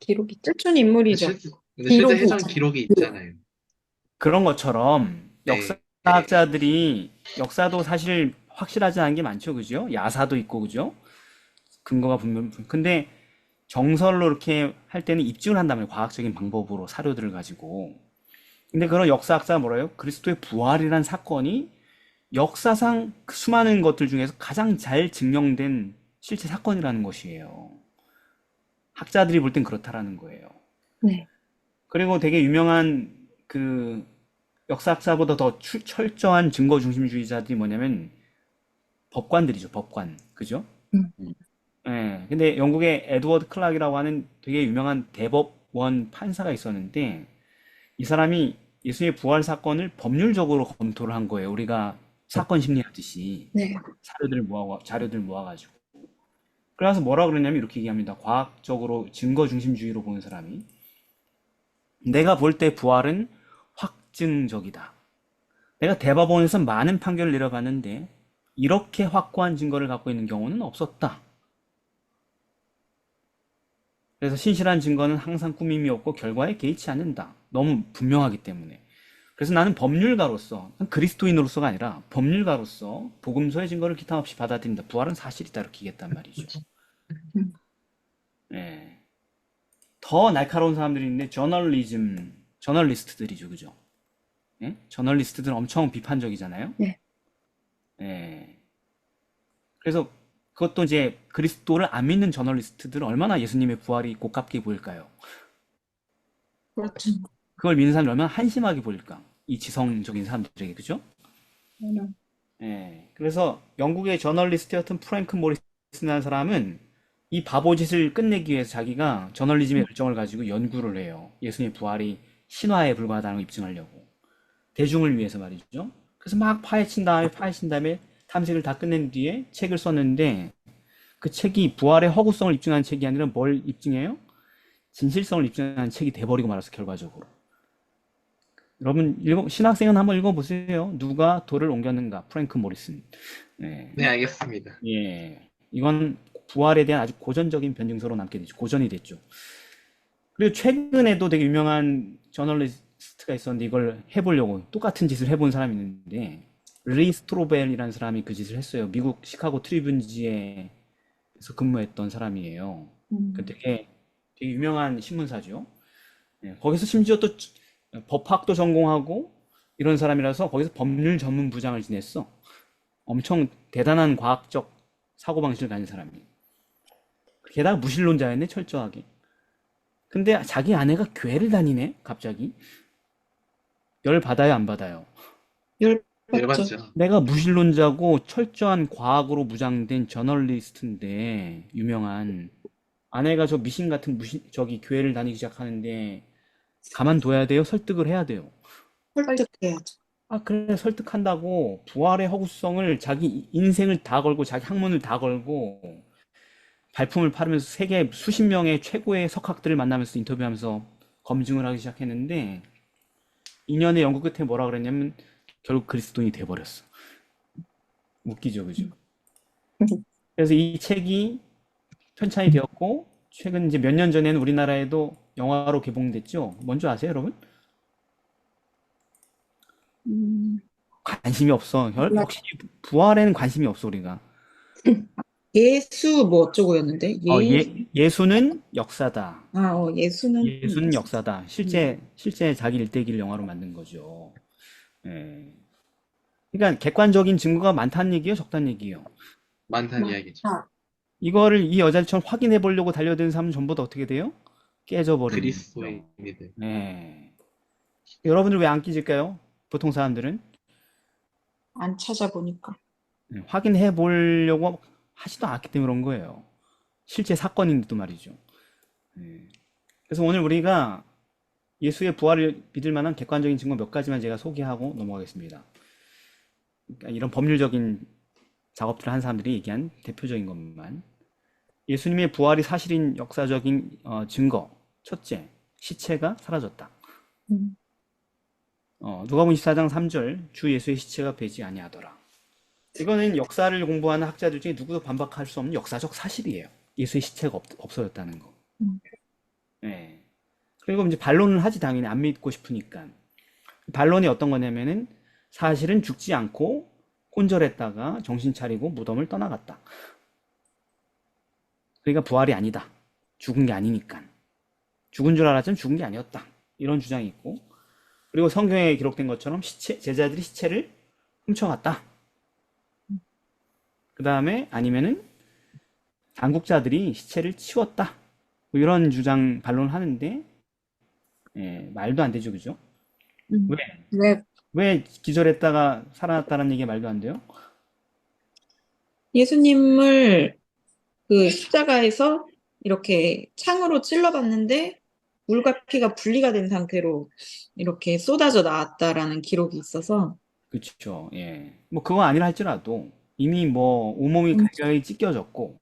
기록이 있죠. 실존 인물이죠. 근데 실제 기록이 해전 있잖아요. 기록이 있잖아요. 그런 것처럼 네. 역사학자들이 역사도 사실 확실하지 않은 게 많죠, 그죠? 야사도 있고, 그죠? 근거가 근데 정설로 이렇게 할 때는 입증을 한단 말이에요. 과학적인 방법으로 사료들을 가지고. 근데 그런 역사학자가 뭐래요? 그리스도의 부활이란 사건이 역사상 그 수많은 것들 중에서 가장 잘 증명된 실제 사건이라는 것이에요. 학자들이 볼 땐 그렇다라는 거예요. 네. 그리고 되게 유명한 그 역사학자보다 더 철저한 증거 중심주의자들이 뭐냐면 법관들이죠, 법관. 그죠? 음. 예, 근데 영국에 에드워드 클락이라고 하는 되게 유명한 대법원 판사가 있었는데 이 사람이 예수님의 부활 사건을 법률적으로 검토를 한 거예요. 우리가 사건 심리하듯이 네. 자료들 모아가지고. 그래서 뭐라 그러냐면 이렇게 얘기합니다. 과학적으로 증거 중심주의로 보는 사람이 내가 볼 때 부활은 확증적이다. 내가 대법원에서 많은 판결을 내려봤는데 이렇게 확고한 증거를 갖고 있는 경우는 없었다. 그래서 신실한 증거는 항상 꾸밈이 없고 결과에 개의치 않는다. 너무 분명하기 때문에. 그래서 나는 법률가로서, 그리스도인으로서가 아니라 법률가로서 복음서의 증거를 기탄 없이 받아들인다. 부활은 사실이다. 이렇게 얘기했단 말이죠. 음. 예. 더 날카로운 사람들이 있는데 저널리스트들이죠. 그죠? 예? 저널리스트들은 엄청 비판적이잖아요. 네. 예. 그래서 그것도 이제 그리스도를 안 믿는 저널리스트들은 얼마나 예수님의 부활이 고깝게 보일까요? 그렇죠. 그걸 믿는 사람이 얼마나 한심하게 보일까? 이 지성적인 사람들에게, 그죠? 음. 예. 그래서 영국의 저널리스트였던 프랭크 모리슨이라는 사람은 이 바보짓을 끝내기 위해서 자기가 저널리즘의 열정을 가지고 연구를 해요. 예수님의 부활이 신화에 불과하다는 걸 입증하려고. 대중을 위해서 말이죠. 그래서 막 파헤친 다음에 탐색을 다 끝낸 뒤에 책을 썼는데 그 책이 부활의 허구성을 입증하는 책이 아니라 뭘 입증해요? 진실성을 입증하는 책이 돼버리고 말았어, 결과적으로. 여러분, 신학생은 한번 읽어보세요. 누가 돌을 옮겼는가? 프랭크 모리슨. 네. 네, 알겠습니다. 예. 이건 부활에 대한 아주 고전적인 변증서로 남게 되죠. 고전이 됐죠. 그리고 최근에도 되게 유명한 저널리스트가 있었는데 이걸 해보려고 똑같은 짓을 해본 사람이 있는데 리 스트로벨이라는 사람이 그 짓을 했어요. 미국 시카고 트리뷴지에서 근무했던 사람이에요. 그 되게 유명한 신문사죠. 예, 거기서 심지어 또 법학도 전공하고 이런 사람이라서 거기서 법률 전문 부장을 지냈어. 엄청 대단한 과학적 사고방식을 가진 사람이. 게다가 무신론자였네, 철저하게. 근데 자기 아내가 교회를 다니네, 갑자기. 열 받아요, 안 받아요? 열받죠. 열받죠. 내가 무신론자고 철저한 과학으로 무장된 저널리스트인데, 유명한. 아내가 저 미신 같은 저기 교회를 다니기 시작하는데, 가만둬야 돼요? 설득을 해야 돼요? 설득해야죠. 아, 그래, 설득한다고 부활의 허구성을 자기 인생을 다 걸고, 자기 학문을 다 걸고, 발품을 팔으면서 세계 수십 명의 최고의 석학들을 만나면서 인터뷰하면서 검증을 하기 시작했는데 2년의 연구 끝에 뭐라 그랬냐면 결국 그리스도인이 돼버렸어. 웃기죠, 그죠? 그래서 이 책이 편찬이 되었고 최근 이제 몇 년 전에는 우리나라에도 영화로 개봉됐죠. 뭔지 아세요, 여러분? 관심이 없어. 역시 부활에는 관심이 없어, 우리가. 예수 뭐 어쩌고였는데? 예수는 역사다. 예수는 예수는 역사다. 실제 자기 일대기를 영화로 만든 거죠. 예. 그러니까 객관적인 증거가 많다는 얘기예요, 적다는 얘기예요. 많다는 이야기죠. 이거를 이 여자처럼 확인해 보려고 달려드는 사람은 전부 다 어떻게 돼요? 깨져버리는 거죠. 그리스도인이들. 네. 여러분들 왜 안 끼질까요? 보통 사람들은 안 찾아보니까. 확인해 보려고 하지도 않기 때문에 그런 거예요. 실제 사건인데도 말이죠. 예. 그래서 오늘 우리가 예수의 부활을 믿을 만한 객관적인 증거 몇 가지만 제가 소개하고 넘어가겠습니다. 그러니까 이런 법률적인 작업들을 한 사람들이 얘기한 대표적인 것만. 예수님의 부활이 사실인 역사적인 증거. 첫째, 시체가 사라졌다. 누가복음 24장 3절, 주 예수의 시체가 배지 아니하더라. 이거는 역사를 공부하는 학자들 중에 누구도 반박할 수 없는 역사적 사실이에요. 예수의 시체가 없어졌다는 거. 네. 그리고 이제 반론을 하지, 당연히 안 믿고 싶으니까. 반론이 어떤 거냐면은 사실은 죽지 않고 혼절했다가 정신 차리고 무덤을 떠나갔다. 그러니까 부활이 아니다. 죽은 게 아니니까. 죽은 줄 알았지만 죽은 게 아니었다. 이런 주장이 있고. 그리고 성경에 기록된 것처럼 제자들이 시체를 훔쳐갔다. 그 다음에 아니면은 당국자들이 시체를 치웠다. 뭐 이런 주장 반론을 하는데 말도 안 되죠, 그죠? 왜 기절했다가 살아났다는 얘기가 말도 안 돼요? 예수님을 그 십자가에서 이렇게 창으로 찔러봤는데 물과 피가 분리가 된 상태로 이렇게 쏟아져 나왔다라는 기록이 있어서 그쵸. 예. 뭐 그거 아니라 할지라도 이미 뭐 온몸이 갈갈이 찢겨졌고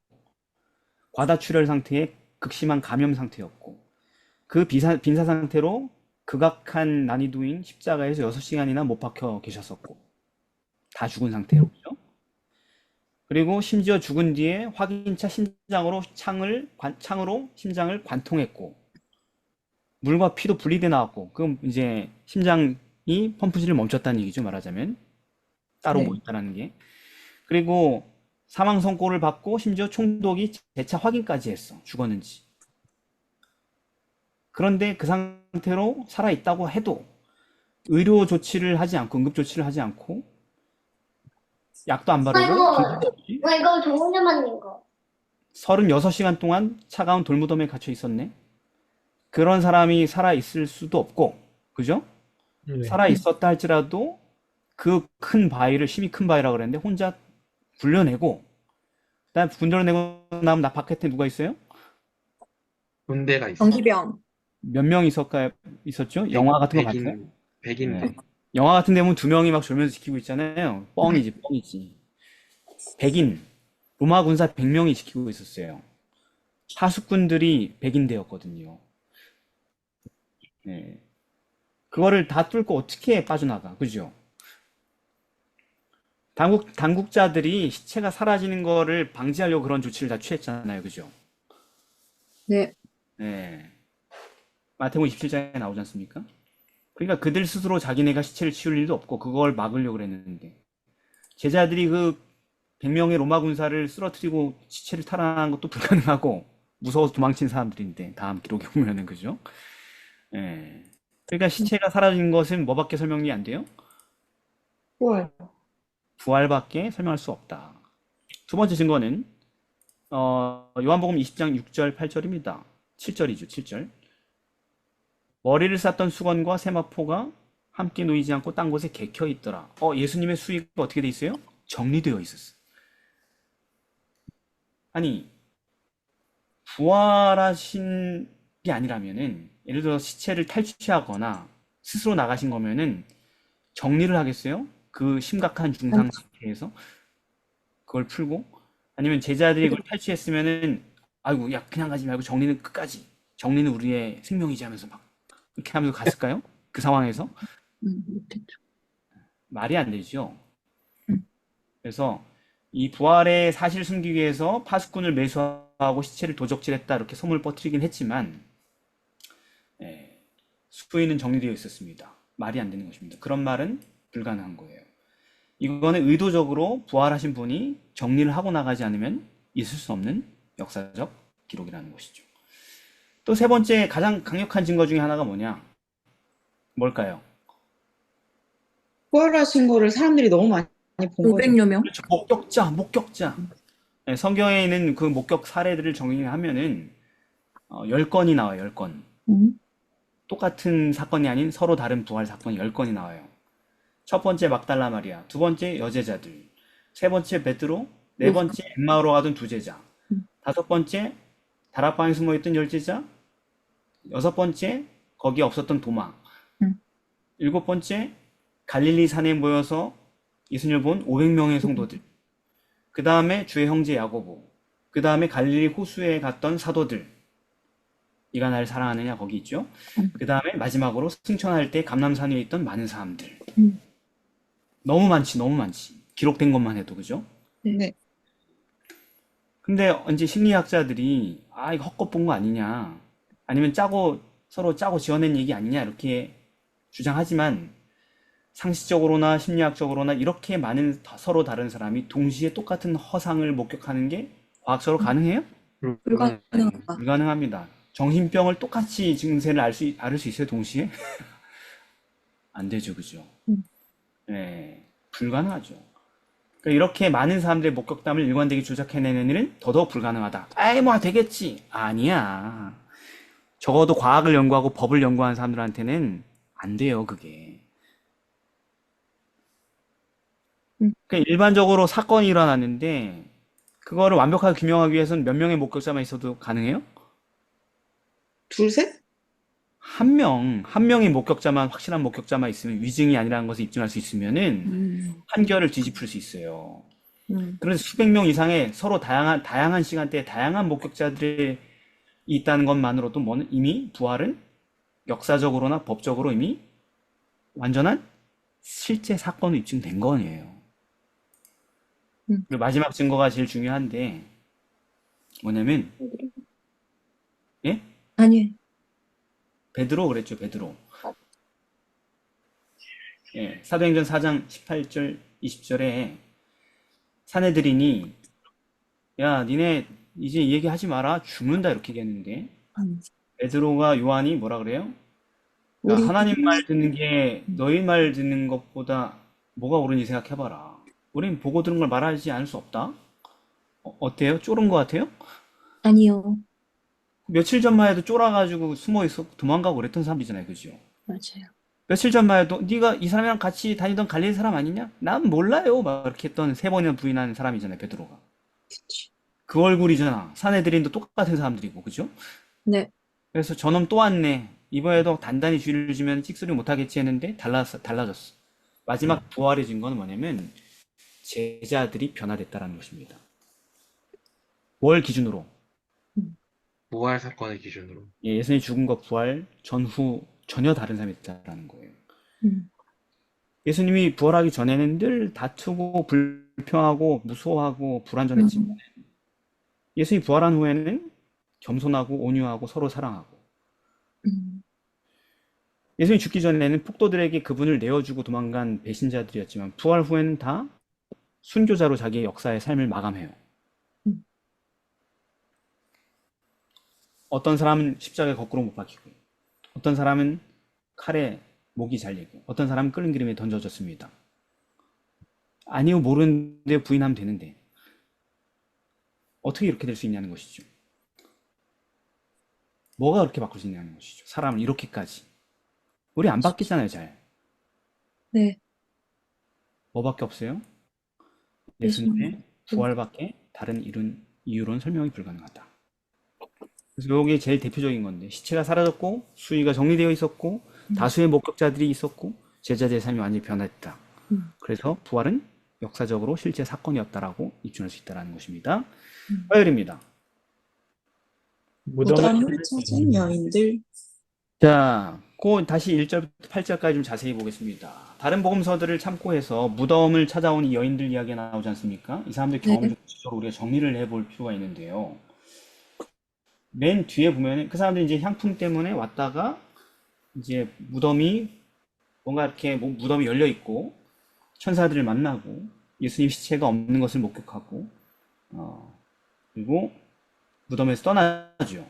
과다출혈 상태에 극심한 감염 상태였고 그 빈사 상태로 극악한 난이도인 십자가에서 6시간이나 못 박혀 계셨었고 다 죽은 상태로 그죠? 그리고 심지어 죽은 뒤에 확인차 심장으로 창으로 심장을 관통했고 물과 피도 분리돼 나왔고 그럼 이제 심장이 펌프질을 멈췄다는 얘기죠 말하자면 따로 네. 뭐 있다라는 게 그리고 사망 선고를 받고 심지어 총독이 재차 확인까지 했어 죽었는지 그런데 그 상태로 살아있다고 해도 의료 조치를 하지 않고 응급 조치를 하지 않고 약도 안 바르고 방법도 없이 이거 종훈이 만든 거. 36시간 동안 차가운 돌무덤에 갇혀 있었네. 그런 사람이 살아 있을 수도 없고, 그죠? 네. 살아 있었다 할지라도 그 큰 바위를 심히 큰 바위라고 그랬는데 혼자 굴려내고, 그다음 굴려내고 나면 나 바깥에 누가 있어요? 군대가 있어. 전기병. 몇 명 있었죠? 영화 같은 거 봤어요? 백인데. 네. 영화 같은 데 보면 2명이 막 졸면서 지키고 있잖아요. 뻥이지. 백인, 로마 군사 100명이 지키고 있었어요. 하수꾼들이 백인대였거든요. 네. 그거를 다 뚫고 어떻게 빠져나가, 그죠? 당국자들이 시체가 사라지는 거를 방지하려고 그런 조치를 다 취했잖아요, 그죠? 네. 네. 마태복음 27장에 나오지 않습니까? 그러니까 그들 스스로 자기네가 시체를 치울 일도 없고 그걸 막으려고 그랬는데 제자들이 그 100명의 로마 군사를 쓰러뜨리고 시체를 탈환하는 것도 불가능하고 무서워서 도망친 사람들인데 다음 기록에 보면은 그죠? 예. 그러니까 시체가 사라진 것은 뭐밖에 설명이 안 돼요? 뭘? 부활밖에 설명할 수 없다. 두 번째 증거는 요한복음 20장 6절 8절입니다. 7절이죠. 7절. 머리를 쌌던 수건과 세마포가 함께 놓이지 않고 딴 곳에 개켜 있더라. 예수님의 수위가 어떻게 돼 있어요? 정리되어 있었어. 아니, 부활하신 게 아니라면은 예를 들어 시체를 탈취하거나 스스로 나가신 거면은 정리를 하겠어요? 그 심각한 중상 상태에서 그걸 풀고 아니면 제자들이 그걸 탈취했으면은 아이고 야 그냥 가지 말고 정리는 끝까지 정리는 우리의 생명이지 하면서 막 이렇게 하면서 갔을까요? 그 상황에서 못했죠. 말이 안 되죠. 그래서 이 부활의 사실을 숨기기 위해서 파수꾼을 매수하고 시체를 도적질했다 이렇게 소문을 퍼뜨리긴 했지만 수위는 정리되어 있었습니다. 말이 안 되는 것입니다. 그런 말은 불가능한 거예요. 이거는 의도적으로 부활하신 분이 정리를 하고 나가지 않으면 있을 수 없는 역사적 기록이라는 것이죠. 또 세 번째 가장 강력한 증거 중에 하나가 뭐냐? 뭘까요? 부활하신 거를 사람들이 너무 많이 본 거죠. 500여 명? 그렇죠. 목격자. 네, 성경에 있는 그 목격 사례들을 정리하면은 10건이 나와요. 10건. 똑같은 사건이 아닌 서로 다른 부활 사건이 10건이 나와요. 첫 번째 막달라 마리아, 두 번째 여제자들, 세 번째 베드로, 네 번째 엠마오로 가던 두 제자, 다섯 번째 다락방에 숨어있던 10제자, 여섯 번째 거기 없었던 도마, 일곱 번째 갈릴리 산에 모여서 예수님을 본 500명의 성도들, 그 다음에 주의 형제 야고보, 그 다음에 갈릴리 호수에 갔던 사도들, 네가 나를 사랑하느냐 거기 있죠. 그 다음에 마지막으로 승천할 때 감람산 위에 있던 많은 사람들. 너무 많지. 기록된 것만 해도 그죠? 네. 근데 이제 심리학자들이 이거 헛것 본 거 아니냐 아니면 서로 짜고 지어낸 얘기 아니냐 이렇게 주장하지만 상식적으로나 심리학적으로나 이렇게 많은 서로 다른 사람이 동시에 똑같은 허상을 목격하는 게 과학적으로 가능해요? 불가능하다. 불가능합니다. 정신병을 똑같이 증세를 앓을 수 있어요, 동시에? 안 되죠, 그죠? 네, 불가능하죠. 그러니까 이렇게 많은 사람들의 목격담을 일관되게 조작해내는 일은 더더욱 불가능하다. 뭐 되겠지. 아니야. 적어도 과학을 연구하고 법을 연구하는 사람들한테는 안 돼요, 그게. 그러니까 일반적으로 사건이 일어났는데 그거를 완벽하게 규명하기 위해서는 몇 명의 목격자만 있어도 가능해요? 둘, 셋? 한 명의 목격자만, 확실한 목격자만 있으면 위증이 아니라는 것을 입증할 수 있으면은 판결을 뒤집을 수 있어요. 그래서 수백 명 이상의 서로 다양한 시간대에 다양한 목격자들이 있다는 것만으로도 뭐는 이미 부활은 역사적으로나 법적으로 이미 완전한 실제 사건으로 입증된 거예요. 그리고 마지막 증거가 제일 중요한데 뭐냐면 예? 아니, 베드로 그랬죠, 베드로. 예, 사도행전 4장 18절 20절에 사내들이니 야 니네 이제 이 얘기하지 마라 죽는다 이렇게 얘기했는데 베드로가 요한이 뭐라 그래요? 야, 우리 하나님 말 듣는 게 너희 말 듣는 것보다 뭐가 옳으니 생각해봐라. 우린 보고 들은 걸 말하지 않을 수 없다. 어때요? 쫄은 것 같아요? 아니요. 며칠 전만 해도 쫄아가지고 숨어 있어 도망가고 그랬던 사람이잖아요, 그죠? 맞아요. 며칠 전만 해도 네가 이 사람이랑 같이 다니던 갈릴리 사람 아니냐? 난 몰라요. 막 이렇게 했던 3번이나 부인한 사람이잖아요, 베드로가. 그치. 그 얼굴이잖아. 사내들인도 똑같은 사람들이고, 그죠? 네. 그래서 저놈 또 왔네. 이번에도 단단히 쥐를 주면 찍소리 못하겠지 했는데 달라졌어. 마지막 부활해진 건 뭐냐면 제자들이 변화됐다라는 것입니다. 뭘 기준으로? 부활 사건의 기준으로. 예, 예수님이 죽음과 부활 전후 전혀 다른 사람이 됐다라는 거예요. 음. 예수님이 부활하기 전에는 늘 다투고 불평하고 무소하고 불완전했지만 예수님이 부활한 후에는 겸손하고 온유하고 서로 사랑하고 음. 예수님이 죽기 전에는 폭도들에게 그분을 내어주고 도망간 배신자들이었지만 부활 후에는 다 순교자로 자기의 역사의 삶을 마감해요. 음. 어떤 사람은 십자가에 거꾸로 못 박히고 어떤 사람은 칼에 목이 잘리고 어떤 사람은 끓는 기름에 던져졌습니다. 아니요 모르는데 부인하면 되는데 어떻게 이렇게 될 수 있냐는 것이죠. 뭐가 그렇게 바꿀 수 있냐는 것이죠. 사람을 이렇게까지. 우리 안 바뀌잖아요, 잘. 네. 뭐밖에 없어요? 예수님. 예수님의 부활밖에 다른 이유로는 설명이 불가능하다. 그래서 이게 제일 대표적인 건데 시체가 사라졌고 수위가 정리되어 있었고 다수의 목격자들이 있었고 제자들의 삶이 완전히 변화했다. 그래서 부활은 역사적으로 실제 사건이었다라고 입증할 수 있다는 것입니다. 화요일입니다. 무덤을 찾은 여인들. 자, 다시 1절부터 8절까지 좀 자세히 보겠습니다. 다른 복음서들을 참고해서 무덤을 찾아온 이 여인들 이야기가 나오지 않습니까? 이 사람들 경험 좀 구체적으로 우리가 정리를 해볼 필요가 있는데요. 맨 뒤에 보면 그 사람들이 이제 향품 때문에 왔다가 이제 무덤이 뭔가 이렇게 무덤이 열려 있고 천사들을 만나고 예수님 시체가 없는 것을 목격하고 그리고 무덤에서 떠나죠.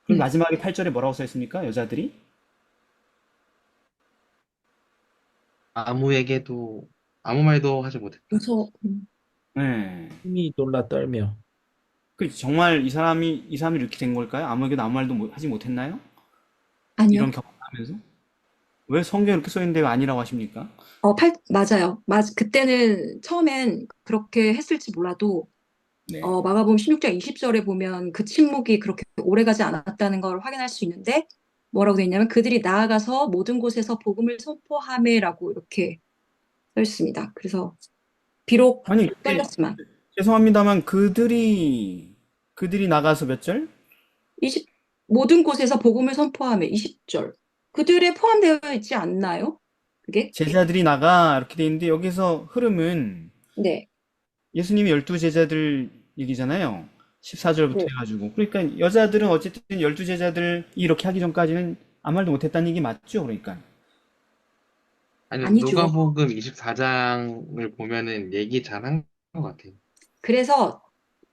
그럼 마지막에 8절에 뭐라고 써 있습니까? 여자들이 아무에게도 아무 말도 하지 못했다. 무서워. 네. 힘이 놀라 떨며. 정말 이 사람이 이렇게 된 걸까요? 아무에게도 아무 말도 하지 못했나요? 아니요. 이런 경험을 하면서? 왜 성경에 이렇게 써 있는데 왜 아니라고 하십니까? 맞아요. 그때는 처음엔 그렇게 했을지 몰라도 네. 마가복음 16장 20절에 보면 그 침묵이 그렇게 오래가지 않았다는 걸 확인할 수 있는데 뭐라고 되어 있냐면 그들이 나아가서 모든 곳에서 복음을 선포하매라고 이렇게 써 있습니다. 그래서 비록 아니, 잘렸지만 죄송합니다만 그들이 나가서 몇 절? 모든 곳에서 복음을 선포하매 20절. 그들에 포함되어 있지 않나요? 그게? 제자들이 나가 이렇게 돼 있는데 여기서 흐름은 네. 예수님이 12제자들 얘기잖아요. 14절부터 네. 해가지고. 그러니까 여자들은 어쨌든 12제자들이 이렇게 하기 전까지는 아무 말도 못했다는 얘기 맞죠? 그러니까. 아니, 아니죠. 누가복음 24장을 보면은 얘기 잘 한 것 같아요. 그래서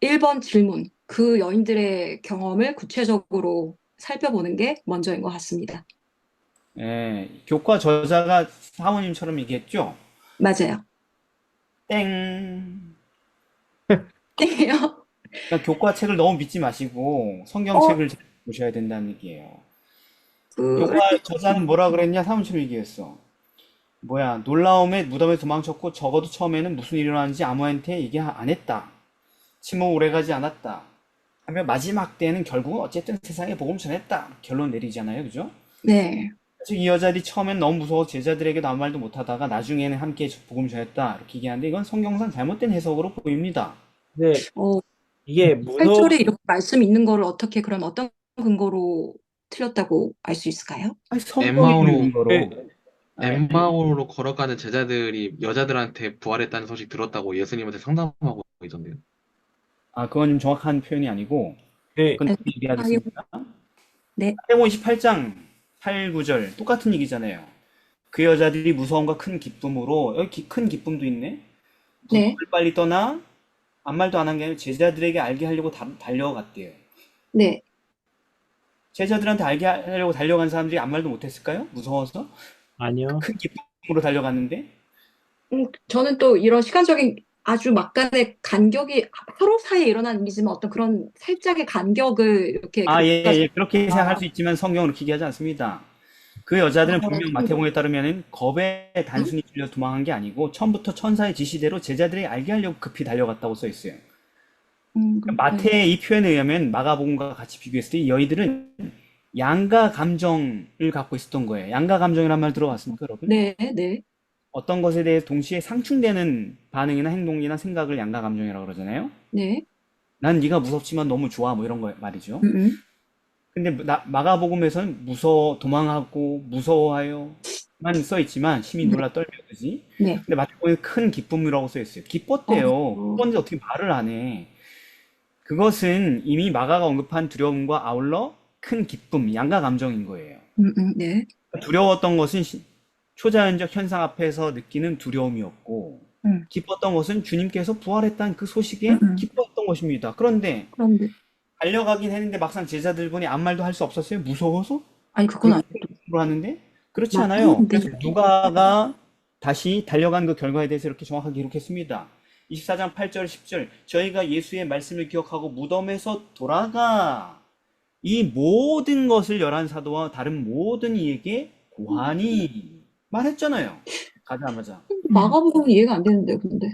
1번 질문. 그 여인들의 경험을 구체적으로 살펴보는 게 먼저인 것 같습니다. 예, 교과 저자가 사모님처럼 얘기했죠? 맞아요. 땡. 땡이요. 그러니까 교과 책을 너무 믿지 마시고 성경책을 잘 보셔야 된다는 얘기예요. 교과 저자는 뭐라 그랬냐? 사모님처럼 얘기했어. 놀라움에 무덤에 도망쳤고 적어도 처음에는 무슨 일이 일어나는지 아무한테 얘기 안 했다. 침묵 오래가지 않았다 하면 마지막 때는 결국은 어쨌든 세상에 복음 전했다 결론 내리잖아요, 그죠? 네. 그래서 이 여자들이 처음엔 너무 무서워 제자들에게도 아무 말도 못하다가 나중에는 함께 복음 전했다 이렇게 얘기하는데 이건 성경상 잘못된 해석으로 보입니다. 근데 어, 이게 무서워 8절에 이렇게 말씀이 있는 거를 어떻게 그럼 어떤 근거로 틀렸다고 알 수 있을까요? 아니, 성경에 있는 엠마오로 근거로. 엠마오로 걸어가는 제자들이 여자들한테 부활했다는 소식 들었다고 예수님한테 상담하고 있던데요. 아, 그건 좀 정확한 표현이 아니고 네, 그건 얘기하겠습니다. 네. 사도행전 18장 8, 9절 똑같은 얘기잖아요. 그 여자들이 무서움과 큰 기쁨으로 여기 큰 기쁨도 있네. 네. 부활을 빨리 떠나 아무 말도 안 한 게 아니라 제자들에게 알게 하려고 달려갔대요. 네. 제자들한테 알게 하려고 달려간 사람들이 아무 말도 못했을까요? 무서워서? 아니요. 큰 기쁨으로 달려갔는데? 저는 또 이런 시간적인 아주 막간의 간격이 서로 사이에 일어난 일이지만 어떤 그런 살짝의 간격을 이렇게 아, 예, 그것까지 예. 그렇게 생각할 수 있지만 성경은 그렇게 얘기하지 않습니다. 그 여자들은 분명 마태복음에 따르면 겁에 단순히 찔려 도망한 게 아니고 처음부터 천사의 지시대로 제자들이 알게 하려고 급히 달려갔다고 써 있어요. 마태의 이 표현에 의하면 마가복음과 같이 비교했을 때 이 여인들은 양가 감정을 갖고 있었던 거예요. 양가 감정이란 말 들어봤습니까, 여러분? 네, 네. 어떤 것에 대해 동시에 상충되는 반응이나 행동이나 생각을 양가 감정이라고 그러잖아요. 네. 난 네가 무섭지만 너무 좋아, 뭐 이런 거 말이죠. 음. 근데 마가복음에서는 도망하고 무서워하여만 써 있지만 심히 놀라 떨며 그지? 네. 근데 마태복음에 큰 기쁨이라고 써 있어요. 기뻤대요. 어. 기뻤는데 어떻게 말을 안 해? 그것은 이미 마가가 언급한 두려움과 아울러 큰 기쁨, 양가 감정인 거예요. 네. 두려웠던 것은 초자연적 현상 앞에서 느끼는 두려움이었고, 기뻤던 것은 주님께서 부활했다는 그 소식에 기뻤던 것입니다. 그런데 달려가긴 했는데 막상 제자들 보니 아무 말도 할 수 없었어요. 무서워서? 아니, 그건 아니에요. 하는데 그렇지 않아요. 그래서 누가가 다시 달려간 그 결과에 대해서 이렇게 정확하게 기록했습니다. 24장 8절 10절 저희가 예수의 말씀을 기억하고 무덤에서 돌아가 이 모든 것을 열한 사도와 다른 모든 이에게 고하니 말했잖아요. 가자마자. 마가복음은 이해가 안 되는데, 근데.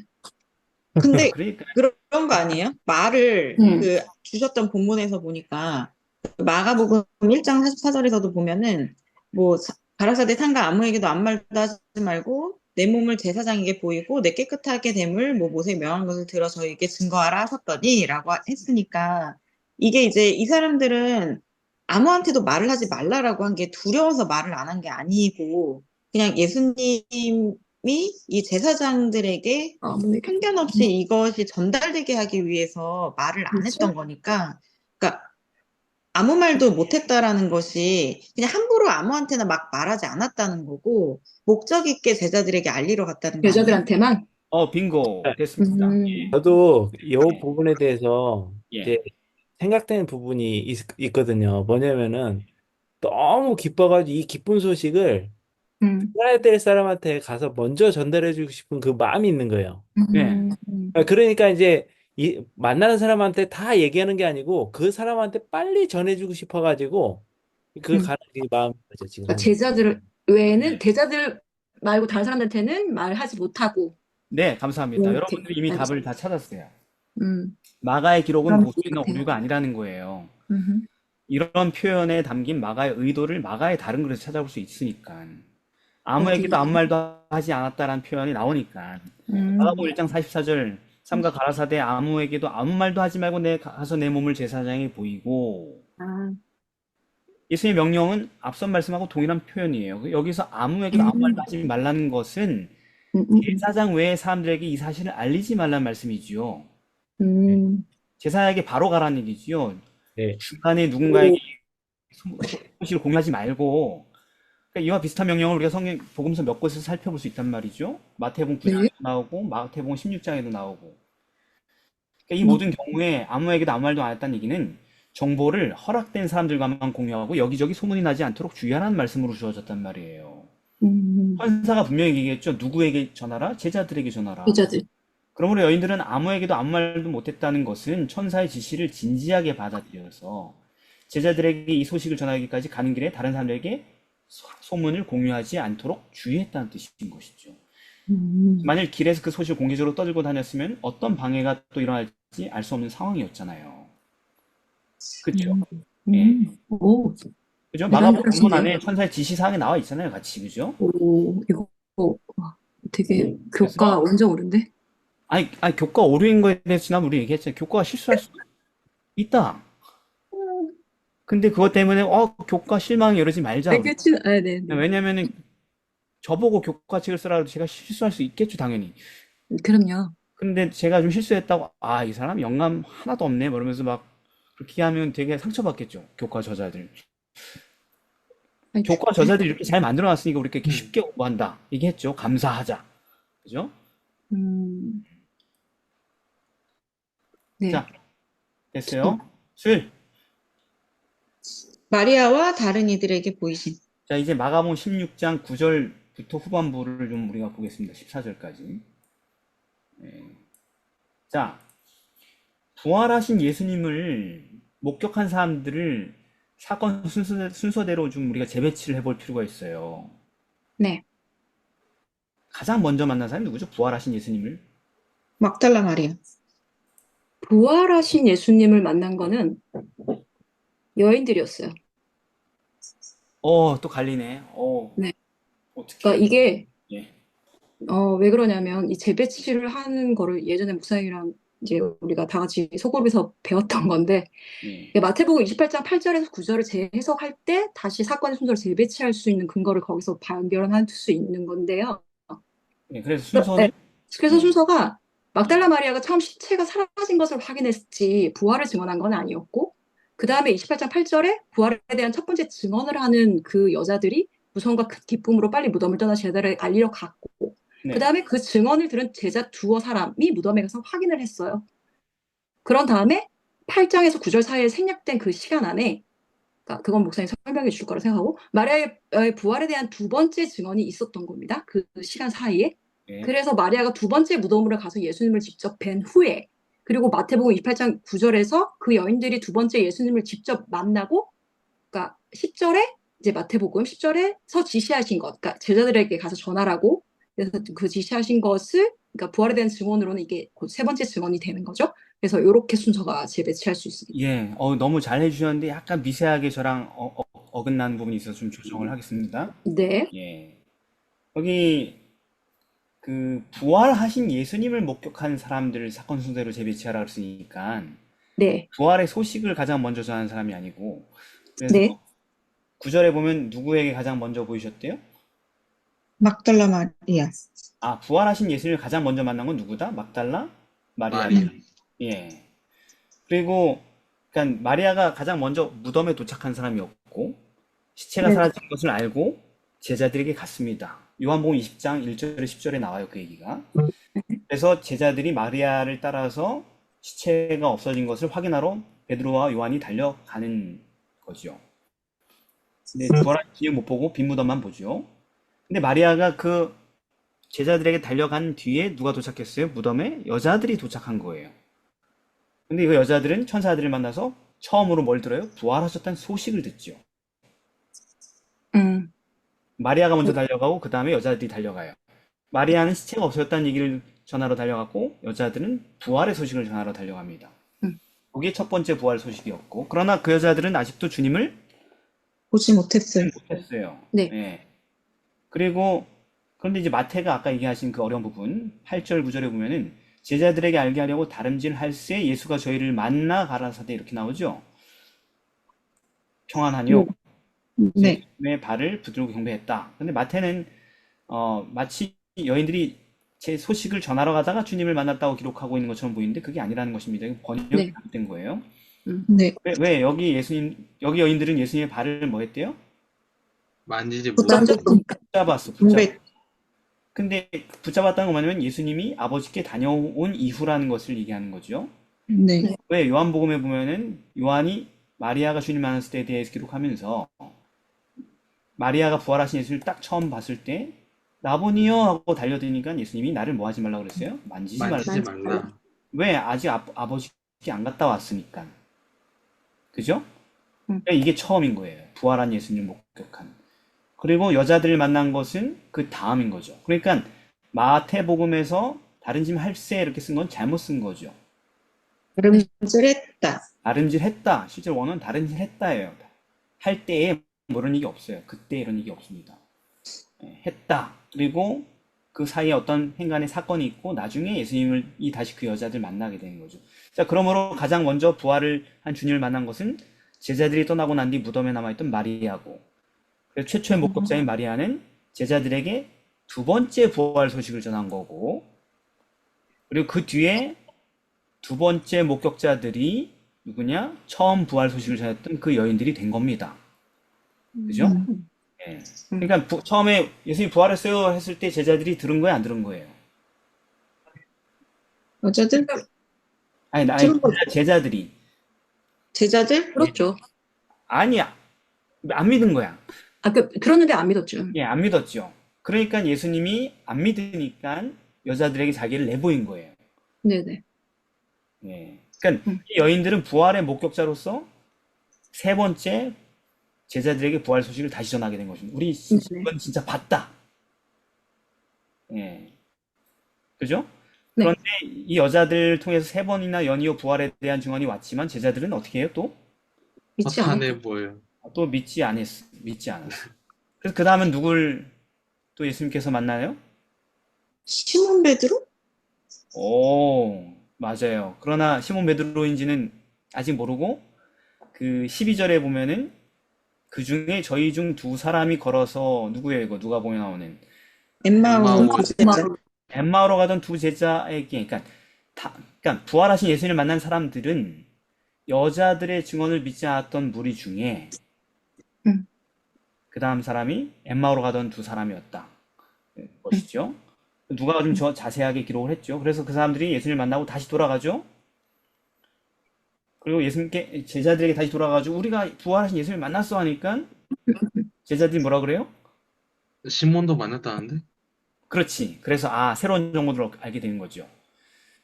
근데 그러니까 그런 거 아니에요? 말을 그 주셨던 본문에서 보니까 그 마가복음 1장 44절에서도 보면은 뭐 가라사대 상가 아무에게도 아무 말도 하지 말고 내 몸을 제사장에게 보이고 내 깨끗하게 됨을 뭐 모세에 명한 것을 들어 저에게 증거하라 하셨더니라고 했으니까 이게 이제 이 사람들은 아무한테도 말을 하지 말라라고 한 게 두려워서 말을 안 한 게 아니고 그냥 예수님이 이 제사장들에게 편견 없이 이것이 전달되게 하기 위해서 말을 안 했던 거니까, 그러니까 아무 말도 못했다라는 것이 그냥 함부로 아무한테나 막 말하지 않았다는 거고, 목적 있게 제자들에게 알리러 갔다는 거 아니에요? 여자들한테만? 빙고 됐습니다. 예. 저도 이 부분에 대해서 예. 이제 생각되는 부분이 있거든요. 뭐냐면은 너무 기뻐가지고 이 기쁜 소식을 해야 될 사람한테 가서 먼저 전달해주고 싶은 그 마음이 있는 거예요. 네. 그러니까 이제 만나는 사람한테 다 얘기하는 게 아니고 그 사람한테 빨리 전해주고 싶어가지고 그 가는 그 마음인 거죠, 지금. 그러니까 제자들 외에는 제자들 말고 다른 사람들한테는 말하지 못하고. 네, 감사합니다. 네, 여러분들이 이미 알겠습니다. 답을 다 찾았어요. 음. 마가의 기록은 그럼 보수나 이해가 돼요. 오류가 아니라는 거예요. 음흠. 이런 표현에 담긴 마가의 의도를 마가의 다른 글에서 찾아볼 수 있으니까. 아무에게도 아무 말도 하지 않았다라는 표현이 나오니까. 마가복음 1장 44절 삼가 가라사대 아무에게도 아무 말도 하지 말고 가서 내 몸을 제사장에 보이고. 예수님의 명령은 앞선 말씀하고 동일한 표현이에요. 여기서 아무에게도 아무 말도 하지 말라는 것은 제사장 외의 사람들에게 이 사실을 알리지 말라는 말씀이지요. 제사장에게 바로 가라는 얘기지요. 네. 중간에 누군가에게 소식을 공유하지 말고. 그러니까 이와 비슷한 명령을 우리가 성경 복음서 몇 곳에서 살펴볼 수 있단 말이죠. 마태복음 9장에도 나오고 마태복음 16장에도 나오고. 그러니까 이 모든 경우에 아무에게도 아무 말도 안 했다는 얘기는 정보를 허락된 사람들과만 공유하고 여기저기 소문이 나지 않도록 주의하라는 말씀으로 주어졌단 말이에요. 헌사가 분명히 얘기했죠. 누구에게 전하라? 제자들에게 전하라. 제자들. 그러므로 여인들은 아무에게도 아무 말도 못했다는 것은 천사의 지시를 진지하게 받아들여서 제자들에게 이 소식을 전하기까지 가는 길에 다른 사람들에게 소문을 공유하지 않도록 주의했다는 뜻인 것이죠. 만일 길에서 그 소식을 공개적으로 떠들고 다녔으면 어떤 방해가 또 일어날지 알 수 없는 상황이었잖아요. 그쵸? 예. 오, 그죠? 마가복음 본문 대단하신데요? 안에 천사의 지시사항이 나와 있잖아요, 같이. 그죠? 오, 이거 와, 되게 그래서, 교과 완전 옳은데? 아니, 교과 오류인 거에 대해서 지난 우리 얘기했잖아요. 교과가 실수할 수 있다. 근데 그것 때문에, 교과 실망이 이러지 말자. 우리. 알겠지? 아, 네, 네. 왜냐면은, 저보고 교과책을 쓰라고 제가 실수할 수 있겠죠, 당연히. 그럼요. 근데 제가 좀 실수했다고, 이 사람 영감 하나도 없네. 뭐 이러면서 막, 그렇게 하면 되게 상처받겠죠, 교과 저자들. 아니, 교과 저자들이 이렇게 잘 만들어놨으니까 우리 이렇게 음. 쉽게 공부한다. 얘기했죠. 감사하자. 그죠? 음, 네. 자, 됐어요. 술. 마리아와 다른 이들에게 보이신. 자, 이제 마가복음 16장 9절부터 후반부를 좀 우리가 보겠습니다. 14절까지. 자, 부활하신 예수님을 목격한 사람들을 사건 순서대로 좀 우리가 재배치를 해볼 필요가 있어요. 네. 가장 먼저 만난 사람이 누구죠? 부활하신 예수님을. 막달라 마리아. 부활하신 예수님을 만난 거는 여인들이었어요. 또 갈리네. 네. 어떻게. 그러니까 이게 예. 왜 그러냐면 이 재배치를 하는 거를 예전에 목사님이랑 이제 우리가 다 같이 소그룹에서 배웠던 건데 예. 마태복음 28장 8절에서 9절을 재해석할 때 다시 사건의 순서를 재배치할 수 있는 근거를 거기서 발견할 수 있는 건데요. 예, 그래서 순서는 그래서 순서가 막달라 마리아가 처음 시체가 사라진 것을 확인했지 부활을 증언한 건 아니었고 그 다음에 28장 8절에 부활에 대한 첫 번째 증언을 하는 그 여자들이 무서움과 큰 기쁨으로 빨리 무덤을 떠나 제자를 알리러 갔고 네. 그 다음에 그 증언을 들은 제자 두어 사람이 무덤에 가서 확인을 했어요. 그런 다음에 8장에서 9절 사이에 생략된 그 시간 안에 그러니까 그건 목사님 설명해 주실 거라 생각하고 마리아의 부활에 대한 두 번째 증언이 있었던 겁니다. 그 시간 사이에. 예. 그래서 마리아가 두 번째 무덤으로 가서 예수님을 직접 뵌 후에 그리고 마태복음 28장 9절에서 그 여인들이 두 번째 예수님을 직접 만나고 그러니까 10절에 이제 마태복음 10절에서 지시하신 것 그러니까 제자들에게 가서 전하라고 그래서 그 지시하신 것을 그러니까 부활에 대한 증언으로는 이게 곧 세 번째 증언이 되는 거죠. 그래서 이렇게 순서가 재배치할 수 있습니다. 예, 너무 잘 해주셨는데 약간 미세하게 저랑 어긋나는 부분이 있어서 좀 조정을 하겠습니다. 네. 예. 여기 그 부활하신 예수님을 목격한 사람들을 사건 순서대로 재배치하라 그랬으니까 네. 부활의 소식을 가장 먼저 전하는 사람이 아니고 그래서 네. 9절에 보면 누구에게 가장 먼저 보이셨대요? 막달라 마리아. 부활하신 예수님을 가장 먼저 만난 건 누구다? 막달라? 마리아. 마리아. 예. 그리고 그러니까 마리아가 가장 먼저 무덤에 도착한 사람이었고 시체가 네. 사라진 것을 알고 제자들에게 갔습니다. 요한복음 20장 1절에 10절에 나와요, 그 얘기가. 그래서 제자들이 마리아를 따라서 시체가 없어진 것을 확인하러 베드로와 요한이 달려가는 거죠. 근데 부활한 뒤에 못 보고 빈 무덤만 보죠. 근데 마리아가 그 제자들에게 달려간 뒤에 누가 도착했어요? 무덤에 여자들이 도착한 거예요. 근데 그 여자들은 천사들을 만나서 처음으로 뭘 들어요? 부활하셨다는 소식을 듣죠. 마리아가 먼저 달려가고 그 다음에 여자들이 달려가요. 마리아는 시체가 없어졌다는 얘기를 전하러 달려갔고 여자들은 부활의 소식을 전하러 달려갑니다. 그게 첫 번째 부활 소식이었고 그러나 그 여자들은 아직도 주님을 보지 못했어요. 못했어요. 네. 예. 그리고 그런데 이제 마태가 아까 얘기하신 그 어려운 부분 8절 9절에 보면은 제자들에게 알게 하려고 다름질할새 예수가 저희를 만나 가라사대 이렇게 나오죠. 평안하뇨. 네. 의 발을 부드럽게 경배했다. 근데 마태는 마치 여인들이 제 소식을 전하러 가다가 주님을 만났다고 기록하고 있는 것처럼 보이는데 그게 아니라는 것입니다. 이거 번역이 네. 잘못된 거예요. 네. 왜 여기 여인들은 예수님의 발을 뭐 했대요? 만지지 못. 붙잡았으니까. 붙잡았어. 공백. 근데 붙잡았다는 거 뭐냐면 예수님이 아버지께 다녀온 이후라는 것을 얘기하는 거죠. 네. 왜 요한복음에 보면은 요한이 마리아가 주님 만났을 때에 대해서 기록하면서 마리아가 부활하신 예수를 딱 처음 봤을 때 라보니요 하고 달려드니까 예수님이 나를 뭐 하지 말라고 그랬어요? 만지지 만지지 말라. 말라. 왜? 아직 아버지께 안 갔다 왔으니까. 그죠? 음. 그러니까 이게 처음인 거예요. 부활한 예수님을 목격한. 그리고 여자들을 만난 것은 그 다음인 거죠. 그러니까 마태복음에서 다른짐할세 이렇게 쓴 건 잘못 쓴 거죠. 다름질했다. 다름질했다. 실제로 원어는 다름질했다예요. 할 때에 뭐 이런 얘기 없어요. 그때 이런 얘기 없습니다. 했다. 그리고 그 사이에 어떤 행간의 사건이 있고 나중에 예수님이 다시 그 여자들 만나게 되는 거죠. 자, 그러므로 가장 먼저 부활을 한 주님을 만난 것은 제자들이 떠나고 난 뒤 무덤에 남아있던 마리아고, 그래서 최초의 목격자인 마리아는 제자들에게 두 번째 부활 소식을 전한 거고, 그리고 그 뒤에 두 번째 목격자들이 누구냐? 처음 부활 소식을 전했던 그 여인들이 된 겁니다. 그죠? 예. 그러니까 처음에 예수님이 부활했어요 했을 때 제자들이 들은 거예요, 안 들은 거예요? 여자들? 아니, 들은 거죠. 제자들이. 제자들? 그렇죠. 아니야. 안 믿은 거야. 들었는데 안 믿었죠. 예, 안 믿었죠. 그러니까 예수님이 안 믿으니까 여자들에게 자기를 내보인 거예요. 네네. 예. 그러니까 이 여인들은 부활의 목격자로서 세 번째 제자들에게 부활 소식을 다시 전하게 된 것입니다. 우리 이건 진짜 봤다. 예. 그죠? 네. 그런데 이 여자들 통해서 세 번이나 연이어 부활에 대한 증언이 왔지만 제자들은 어떻게 해요? 믿지 않았죠. 허탄해 보여요. 또 믿지 않았어. 그래서 그 다음은 누굴 또 예수님께서 만나요? 시몬 베드로? 오, 맞아요. 그러나 시몬 베드로인지는 아직 모르고 그 12절에 보면은 그 중에 저희 중 두 사람이 걸어서 누구예요, 이거? 누가 보면 나오는 엠마오 엠마오. 제자. 엠마오로 가던 두 제자에게, 그러니까 부활하신 예수님을 만난 사람들은 여자들의 증언을 믿지 않았던 무리 중에 그 다음 사람이 엠마오로 가던 두 사람이었다. 것이죠. 누가 좀 자세하게 기록을 했죠. 그래서 그 사람들이 예수님을 만나고 다시 돌아가죠. 그리고 예수님께 제자들에게 다시 돌아가가지고 우리가 부활하신 예수님을 만났어 하니까 제자들이 뭐라 그래요? 시몬도 만났다는데? 그렇지. 그래서 새로운 정보들을 알게 되는 거죠.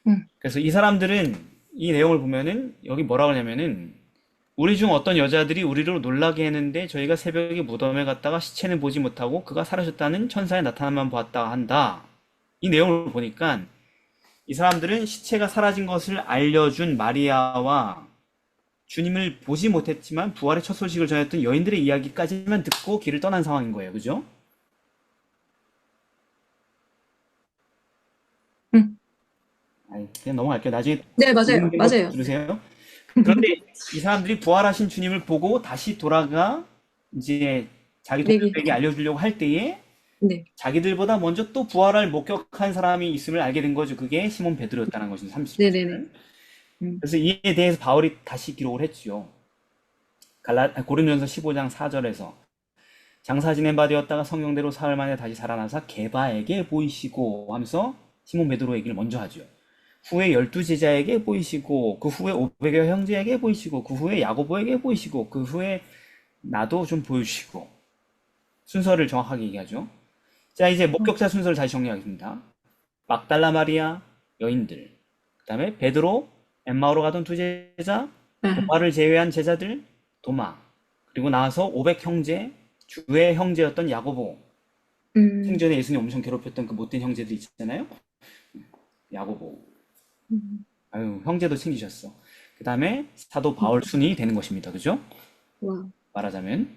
음. 그래서 이 사람들은 이 내용을 보면은 여기 뭐라 그러냐면은 우리 중 어떤 여자들이 우리를 놀라게 했는데 저희가 새벽에 무덤에 갔다가 시체는 보지 못하고 그가 사라졌다는 천사의 나타남만 보았다 한다. 이 내용을 보니까 이 사람들은 시체가 사라진 것을 알려준 마리아와 주님을 보지 못했지만 부활의 첫 소식을 전했던 여인들의 이야기까지만 듣고 길을 떠난 상황인 거예요. 그죠? 그냥 넘어갈게요. 나중에 네, 맞아요. 맞아요. 들으세요. 그런데 이 사람들이 부활하신 주님을 보고 다시 돌아가 이제 자기 동료들에게 알려주려고 할 때에 네. 자기들보다 먼저 또 부활을 목격한 사람이 있음을 알게 된 거죠. 그게 시몬 베드로였다는 것입니다. 30절. 네네네. 그래서 이에 대해서 바울이 다시 기록을 했죠. 고린도전서 15장 4절에서 장사 지낸 바 되었다가 성령대로 사흘 만에 다시 살아나사 게바에게 보이시고 하면서 시몬 베드로 얘기를 먼저 하죠. 후에 12제자에게 보이시고 그 후에 500여 형제에게 보이시고 그 후에 야고보에게 보이시고 그 후에 나도 좀 보여주시고 순서를 정확하게 얘기하죠. 자, 이제 목격자 순서를 다시 정리하겠습니다. 막달라 마리아, 여인들, 그 다음에 베드로, 엠마오로 가던 두 제자, 도마를 제외한 제자들, 도마, 그리고 나와서 500 형제, 주의 형제였던 야고보, 생전에 예수님 엄청 괴롭혔던 그 못된 형제들 있잖아요. 야고보. 아유, 형제도 챙기셨어. 그 다음에 사도 바울 순이 되는 것입니다. 그죠? 와. 말하자면.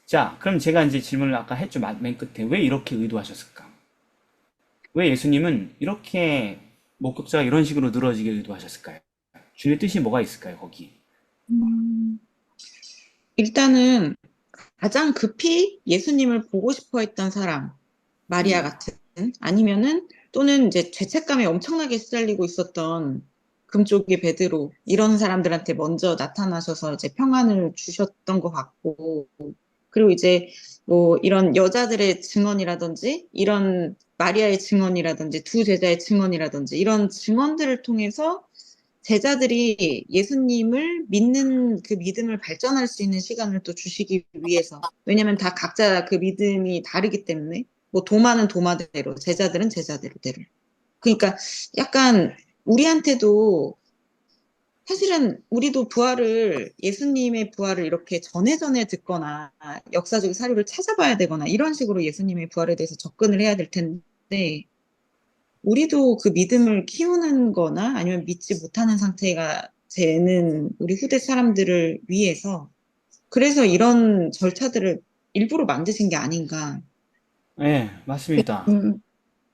자, 그럼 제가 이제 질문을 아까 했죠. 맨 끝에. 왜 이렇게 의도하셨을까? 왜 예수님은 이렇게 목격자가 이런 식으로 늘어지게 의도하셨을까요? 주님의 뜻이 뭐가 있을까요, 거기? 일단은 가장 급히 예수님을 보고 싶어 했던 사람, 마리아 같은, 아니면은 또는 이제 죄책감에 엄청나게 시달리고 있었던 금쪽의 베드로, 이런 사람들한테 먼저 나타나셔서 이제 평안을 주셨던 것 같고, 그리고 이제 뭐 이런 여자들의 증언이라든지, 이런 마리아의 증언이라든지, 두 제자의 증언이라든지, 이런 증언들을 통해서 제자들이 예수님을 믿는 그 믿음을 발전할 수 있는 시간을 또 주시기 위해서. 왜냐면 다 각자 그 믿음이 다르기 때문에. 뭐 도마는 도마대로, 제자들은 제자대로대로. 그러니까 약간 우리한테도 사실은 우리도 부활을, 예수님의 부활을 이렇게 전에 듣거나 역사적 사료를 찾아봐야 되거나 이런 식으로 예수님의 부활에 대해서 접근을 해야 될 텐데, 우리도 그 믿음을 키우는 거나 아니면 믿지 못하는 상태가 되는 우리 후대 사람들을 위해서 그래서 이런 절차들을 일부러 만드신 게 아닌가. 예, 맞습니다.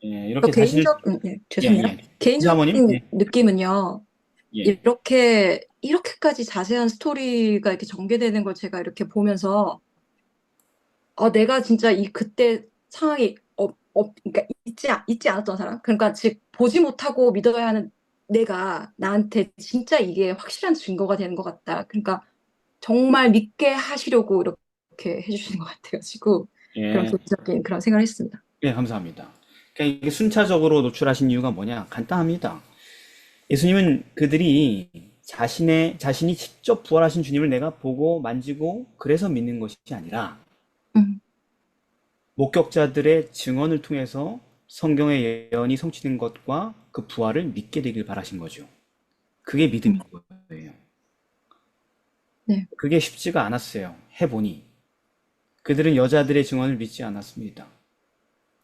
예, 저 이렇게 사실, 네, 예, 죄송해요. 예. 사모님? 개인적인 예, 느낌은요, 예. 이렇게까지 자세한 스토리가 이렇게 전개되는 걸 제가 이렇게 보면서, 내가 진짜 그때 상황이 그러니까 있지 않았던 사람? 그러니까 즉, 보지 못하고 믿어야 하는 내가 나한테 진짜 이게 확실한 증거가 되는 것 같다. 그러니까 정말 믿게 하시려고 이렇게 해주시는 것 같아가지고, 그런 예, 개인적인 그런 생각을 했습니다. 예, 감사합니다. 그러니까 이게 순차적으로 노출하신 이유가 뭐냐? 간단합니다. 예수님은 그들이 자신이 직접 부활하신 주님을 내가 보고 만지고 그래서 믿는 것이 아니라 음, 목격자들의 증언을 통해서 성경의 예언이 성취된 것과 그 부활을 믿게 되길 바라신 거죠. 그게 믿음인 거예요. 네. 그게 쉽지가 않았어요. 해보니. 그들은 여자들의 증언을 믿지 않았습니다.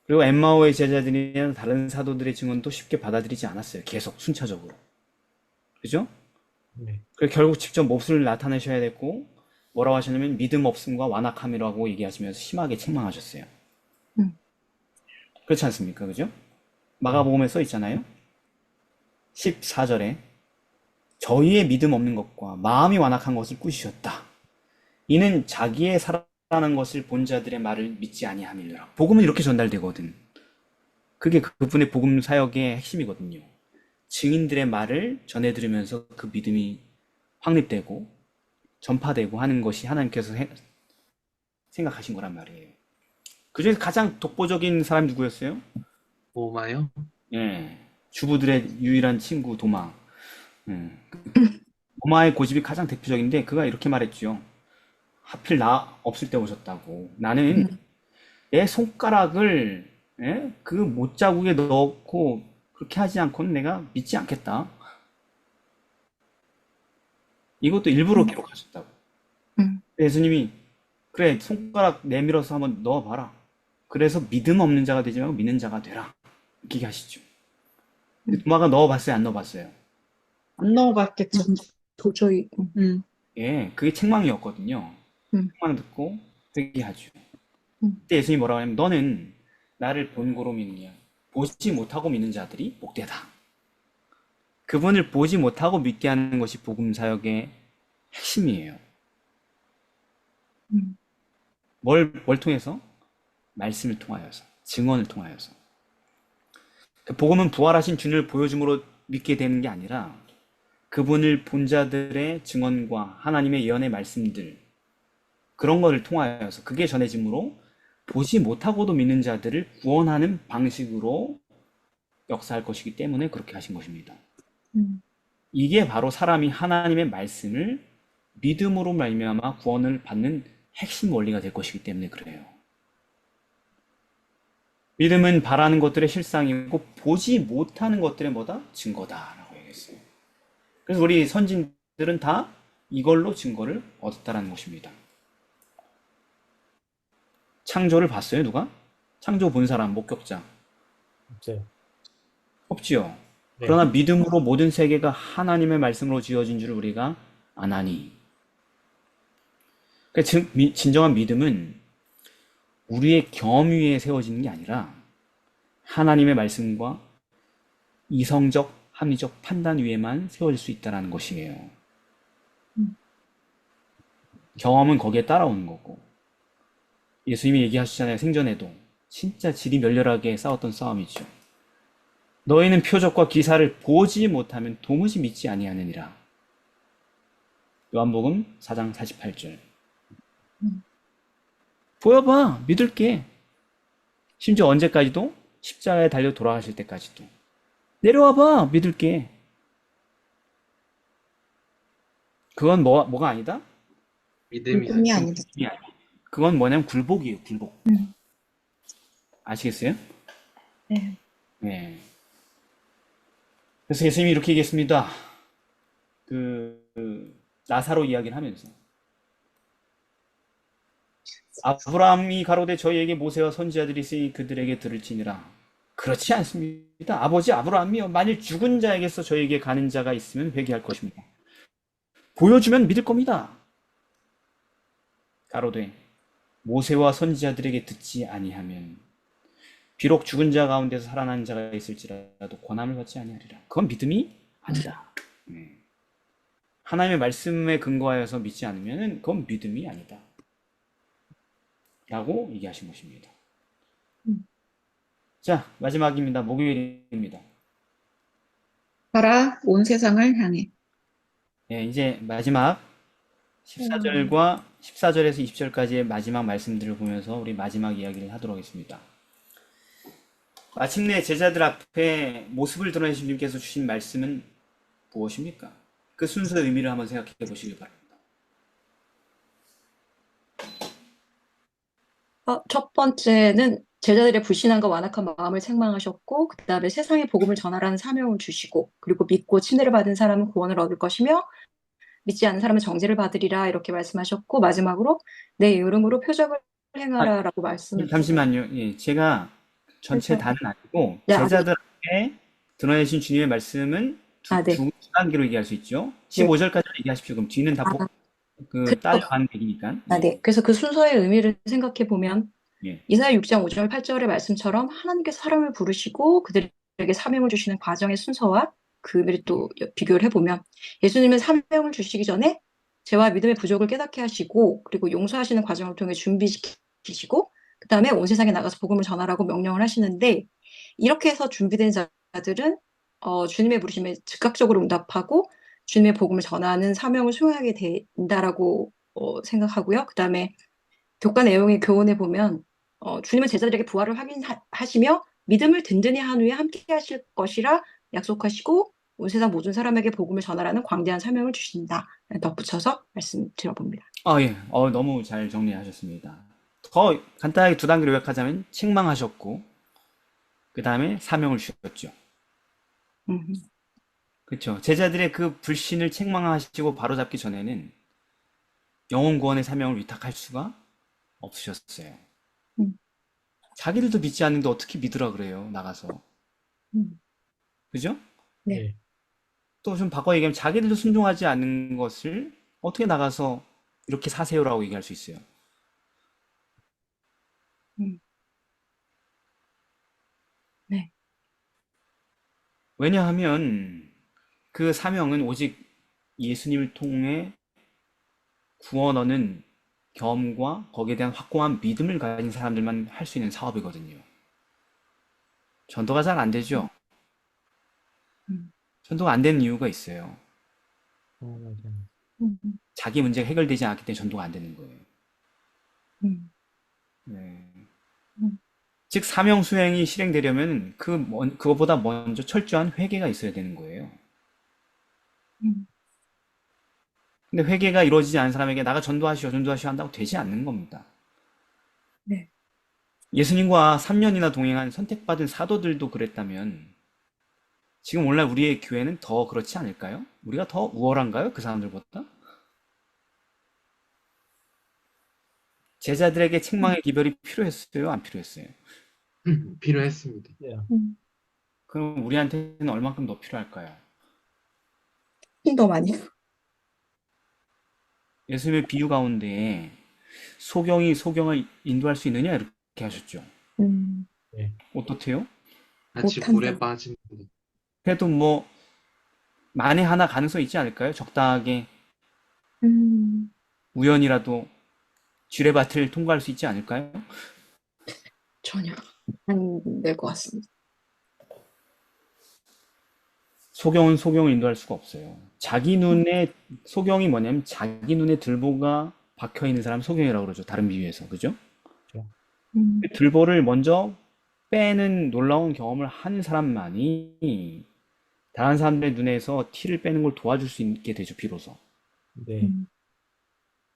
그리고 엠마오의 제자들이나 다른 사도들의 증언도 쉽게 받아들이지 않았어요. 계속 순차적으로. 그죠? 네. 그래서 결국 직접 몹을 나타내셔야 됐고 뭐라고 하셨냐면 믿음 없음과 완악함이라고 얘기하시면서 심하게 책망하셨어요. 음, 그렇지 않습니까? 그죠? 마가복음에 써 있잖아요. 14절에 저희의 믿음 없는 것과 마음이 완악한 것을 꾸짖으셨다. 이는 자기의 살아나는 것을 본 자들의 말을 믿지 아니함이라. 복음은 이렇게 전달되거든. 그게 그분의 복음 사역의 핵심이거든요. 증인들의 말을 전해 들으면서 그 믿음이 확립되고 전파되고 하는 것이 하나님께서 생각하신 거란 말이에요. 그 중에서 가장 독보적인 사람이 누구였어요? 도마요? 예, 주부들의 유일한 친구 도마. 음. 도마의 고집이 가장 대표적인데 그가 이렇게 말했죠. 하필 나 없을 때 오셨다고. 나는 음, 내 손가락을 그 못자국에 넣고 그렇게 하지 않고는 내가 믿지 않겠다. 이것도 일부러 음, 기록하셨다고. 음, 예수님이 그래 손가락 내밀어서 한번 넣어봐라. 그래서 믿음 없는 자가 되지 말고 믿는 자가 되라. 이렇게 하시죠. 근데 도마가 넣어봤어요? 안 넣어봤어요? 안 넣어봤겠죠. 도저히, 예, 그게 책망이었거든요. 음, 책망 듣고 회개하죠. 음, 그때 예수님이 뭐라고 하냐면 너는 나를 본고로 믿느냐 보지 못하고 믿는 자들이 복되다. 그분을 보지 못하고 믿게 하는 것이 복음 사역의 핵심이에요. 음, 뭘 통해서? 말씀을 통하여서, 증언을 통하여서. 그 복음은 부활하신 주님을 보여줌으로 믿게 되는 게 아니라 그분을 본 자들의 증언과 하나님의 예언의 말씀들 그런 것을 통하여서 그게 전해짐으로 보지 못하고도 믿는 자들을 구원하는 방식으로 역사할 것이기 때문에 그렇게 하신 것입니다. 음, 이게 바로 사람이 하나님의 말씀을 믿음으로 말미암아 구원을 받는 핵심 원리가 될 것이기 때문에 그래요. 믿음은 바라는 것들의 실상이고 보지 못하는 것들의 뭐다? 증거다라고 얘기했어요. 그래서 우리 선진들은 다 이걸로 증거를 얻었다라는 것입니다. 창조를 봤어요, 누가? 창조 본 사람, 목격자. 없어요. 없지요. 네. 그러나 믿음으로 모든 세계가 하나님의 말씀으로 지어진 줄 우리가 아나니. 그러니까 진정한 믿음은 우리의 경험 위에 세워지는 게 아니라 하나님의 말씀과 이성적, 합리적 판단 위에만 세워질 수 있다는 것이에요. 경험은 거기에 따라오는 거고. 예수님이 얘기하시잖아요. 생전에도. 진짜 질이 멸렬하게 싸웠던 싸움이죠. 너희는 표적과 기사를 보지 못하면 도무지 믿지 아니하느니라. 요한복음 4장 48절. 보여봐, 믿을게. 심지어 언제까지도? 십자가에 달려 돌아가실 때까지도. 내려와봐, 믿을게. 그건 뭐가 아니다? 믿음이 믿음이 아니다. 그건 뭐냐면 굴복이에요, 굴복. 아시겠어요? 네. 네. 그래서 예수님이 이렇게 얘기했습니다. 나사로 이야기를 하면서 아브라함이 가로되 저희에게 모세와 선지자들이 있으니 그들에게 들을지니라. 그렇지 않습니다. 아버지 아브라함이여 만일 죽은 자에게서 저에게 가는 자가 있으면 회개할 것입니다. 보여주면 믿을 겁니다. 가로되 모세와 선지자들에게 듣지 아니하면 비록 죽은 자 가운데서 살아난 자가 있을지라도 권함을 받지 아니하리라. 그건 믿음이 아니다. 하나님의 말씀에 근거하여서 믿지 않으면 그건 믿음이 아니다. 라고 얘기하신 것입니다. 자, 마지막입니다. 목요일입니다. 가라, 온 세상을 향해. 예, 이제 마지막 14절에서 20절까지의 마지막 말씀들을 보면서 우리 마지막 이야기를 하도록 하겠습니다. 마침내 제자들 앞에 모습을 드러내신 주님께서 주신 말씀은 무엇입니까? 그 순서의 의미를 한번 생각해 보시길 바랍니다. 첫 번째는 제자들의 불신함과 완악한 마음을 책망하셨고, 그 다음에 세상에 복음을 전하라는 사명을 주시고, 그리고 믿고 침례를 받은 사람은 구원을 얻을 것이며, 믿지 않는 사람은 정죄를 받으리라 이렇게 말씀하셨고, 마지막으로 내 이름으로 표적을 행하라라고 말씀을 잠시만요. 예, 제가 전체 그래서- 다는 아니고 네, 제자들 앞에 드러내신 주님의 말씀은 네. 두 단계로 얘기할 수 있죠. 15절까지 얘기하십시오. 그럼 뒤는 다 따라가는 얘기니까. 네. 그래서 그 순서의 의미를 생각해 보면 예. 이사야 6장 5절 8절의 말씀처럼 하나님께서 사람을 부르시고 그들에게 사명을 주시는 과정의 순서와 그 의미를 또 비교를 해보면 예수님은 사명을 주시기 전에 죄와 믿음의 부족을 깨닫게 하시고 그리고 용서하시는 과정을 통해 준비시키시고 그 다음에 온 세상에 나가서 복음을 전하라고 명령을 하시는데 이렇게 해서 준비된 자들은 주님의 부르심에 즉각적으로 응답하고 주님의 복음을 전하는 사명을 수행하게 된다라고 생각하고요. 그 다음에 교과 내용의 교훈에 보면 주님은 제자들에게 부활을 확인하시며 믿음을 든든히 한 후에 함께 하실 것이라 약속하시고 온 세상 모든 사람에게 복음을 전하라는 광대한 사명을 주신다. 덧붙여서 말씀드려봅니다. 예. 너무 잘 정리하셨습니다. 더 간단하게 두 단계로 요약하자면 책망하셨고 그 다음에 사명을 주셨죠. 그렇죠. 제자들의 그 불신을 책망하시고 바로잡기 전에는 영혼 구원의 사명을 위탁할 수가 없으셨어요. 자기들도 믿지 않는데 어떻게 믿으라 그래요, 나가서. 그죠? 네. 또 좀 바꿔 얘기하면 자기들도 순종하지 않는 것을 어떻게 나가서 이렇게 사세요라고 얘기할 수 있어요. 네. 왜냐하면 그 사명은 오직 예수님을 통해 구원 얻는 경험과 거기에 대한 확고한 믿음을 가진 사람들만 할 수 있는 사업이거든요. 전도가 잘 안 되죠? 전도가 안 되는 이유가 있어요. 맞아요. 자기 문제가 해결되지 않기 때문에 전도가 안 되는 거예요. 네. 즉 사명 수행이 실행되려면 그것보다 먼저 철저한 회개가 있어야 되는 거예요. 근데 회개가 이루어지지 않은 사람에게 나가 전도하시오 한다고 되지 않는 겁니다. 네. 예수님과 3년이나 동행한 선택받은 사도들도 그랬다면 지금 오늘날 우리의 교회는 더 그렇지 않을까요? 우리가 더 우월한가요? 그 사람들보다? 제자들에게 책망의 기별이 필요했어요? 안 필요했어요? 필요했습니다. 네. 그럼 우리한테는 얼만큼 더 필요할까요? 더 많이. 예수님의 비유 가운데 소경이 소경을 인도할 수 있느냐 이렇게 하셨죠. 어떻대요? 같이 못한다. 물에 빠진 분. 그래도 뭐 만에 하나 가능성 있지 않을까요? 적당하게 우연이라도 지뢰밭을 통과할 수 있지 않을까요? 전혀 안 될 것 같습니다. 소경은 소경을 인도할 수가 없어요. 소경이 뭐냐면 자기 눈에 들보가 박혀 있는 사람 소경이라고 그러죠. 다른 비유에서. 그죠? 들보를 먼저 빼는 놀라운 경험을 한 사람만이 다른 사람들의 눈에서 티를 빼는 걸 도와줄 수 있게 되죠. 비로소. 네.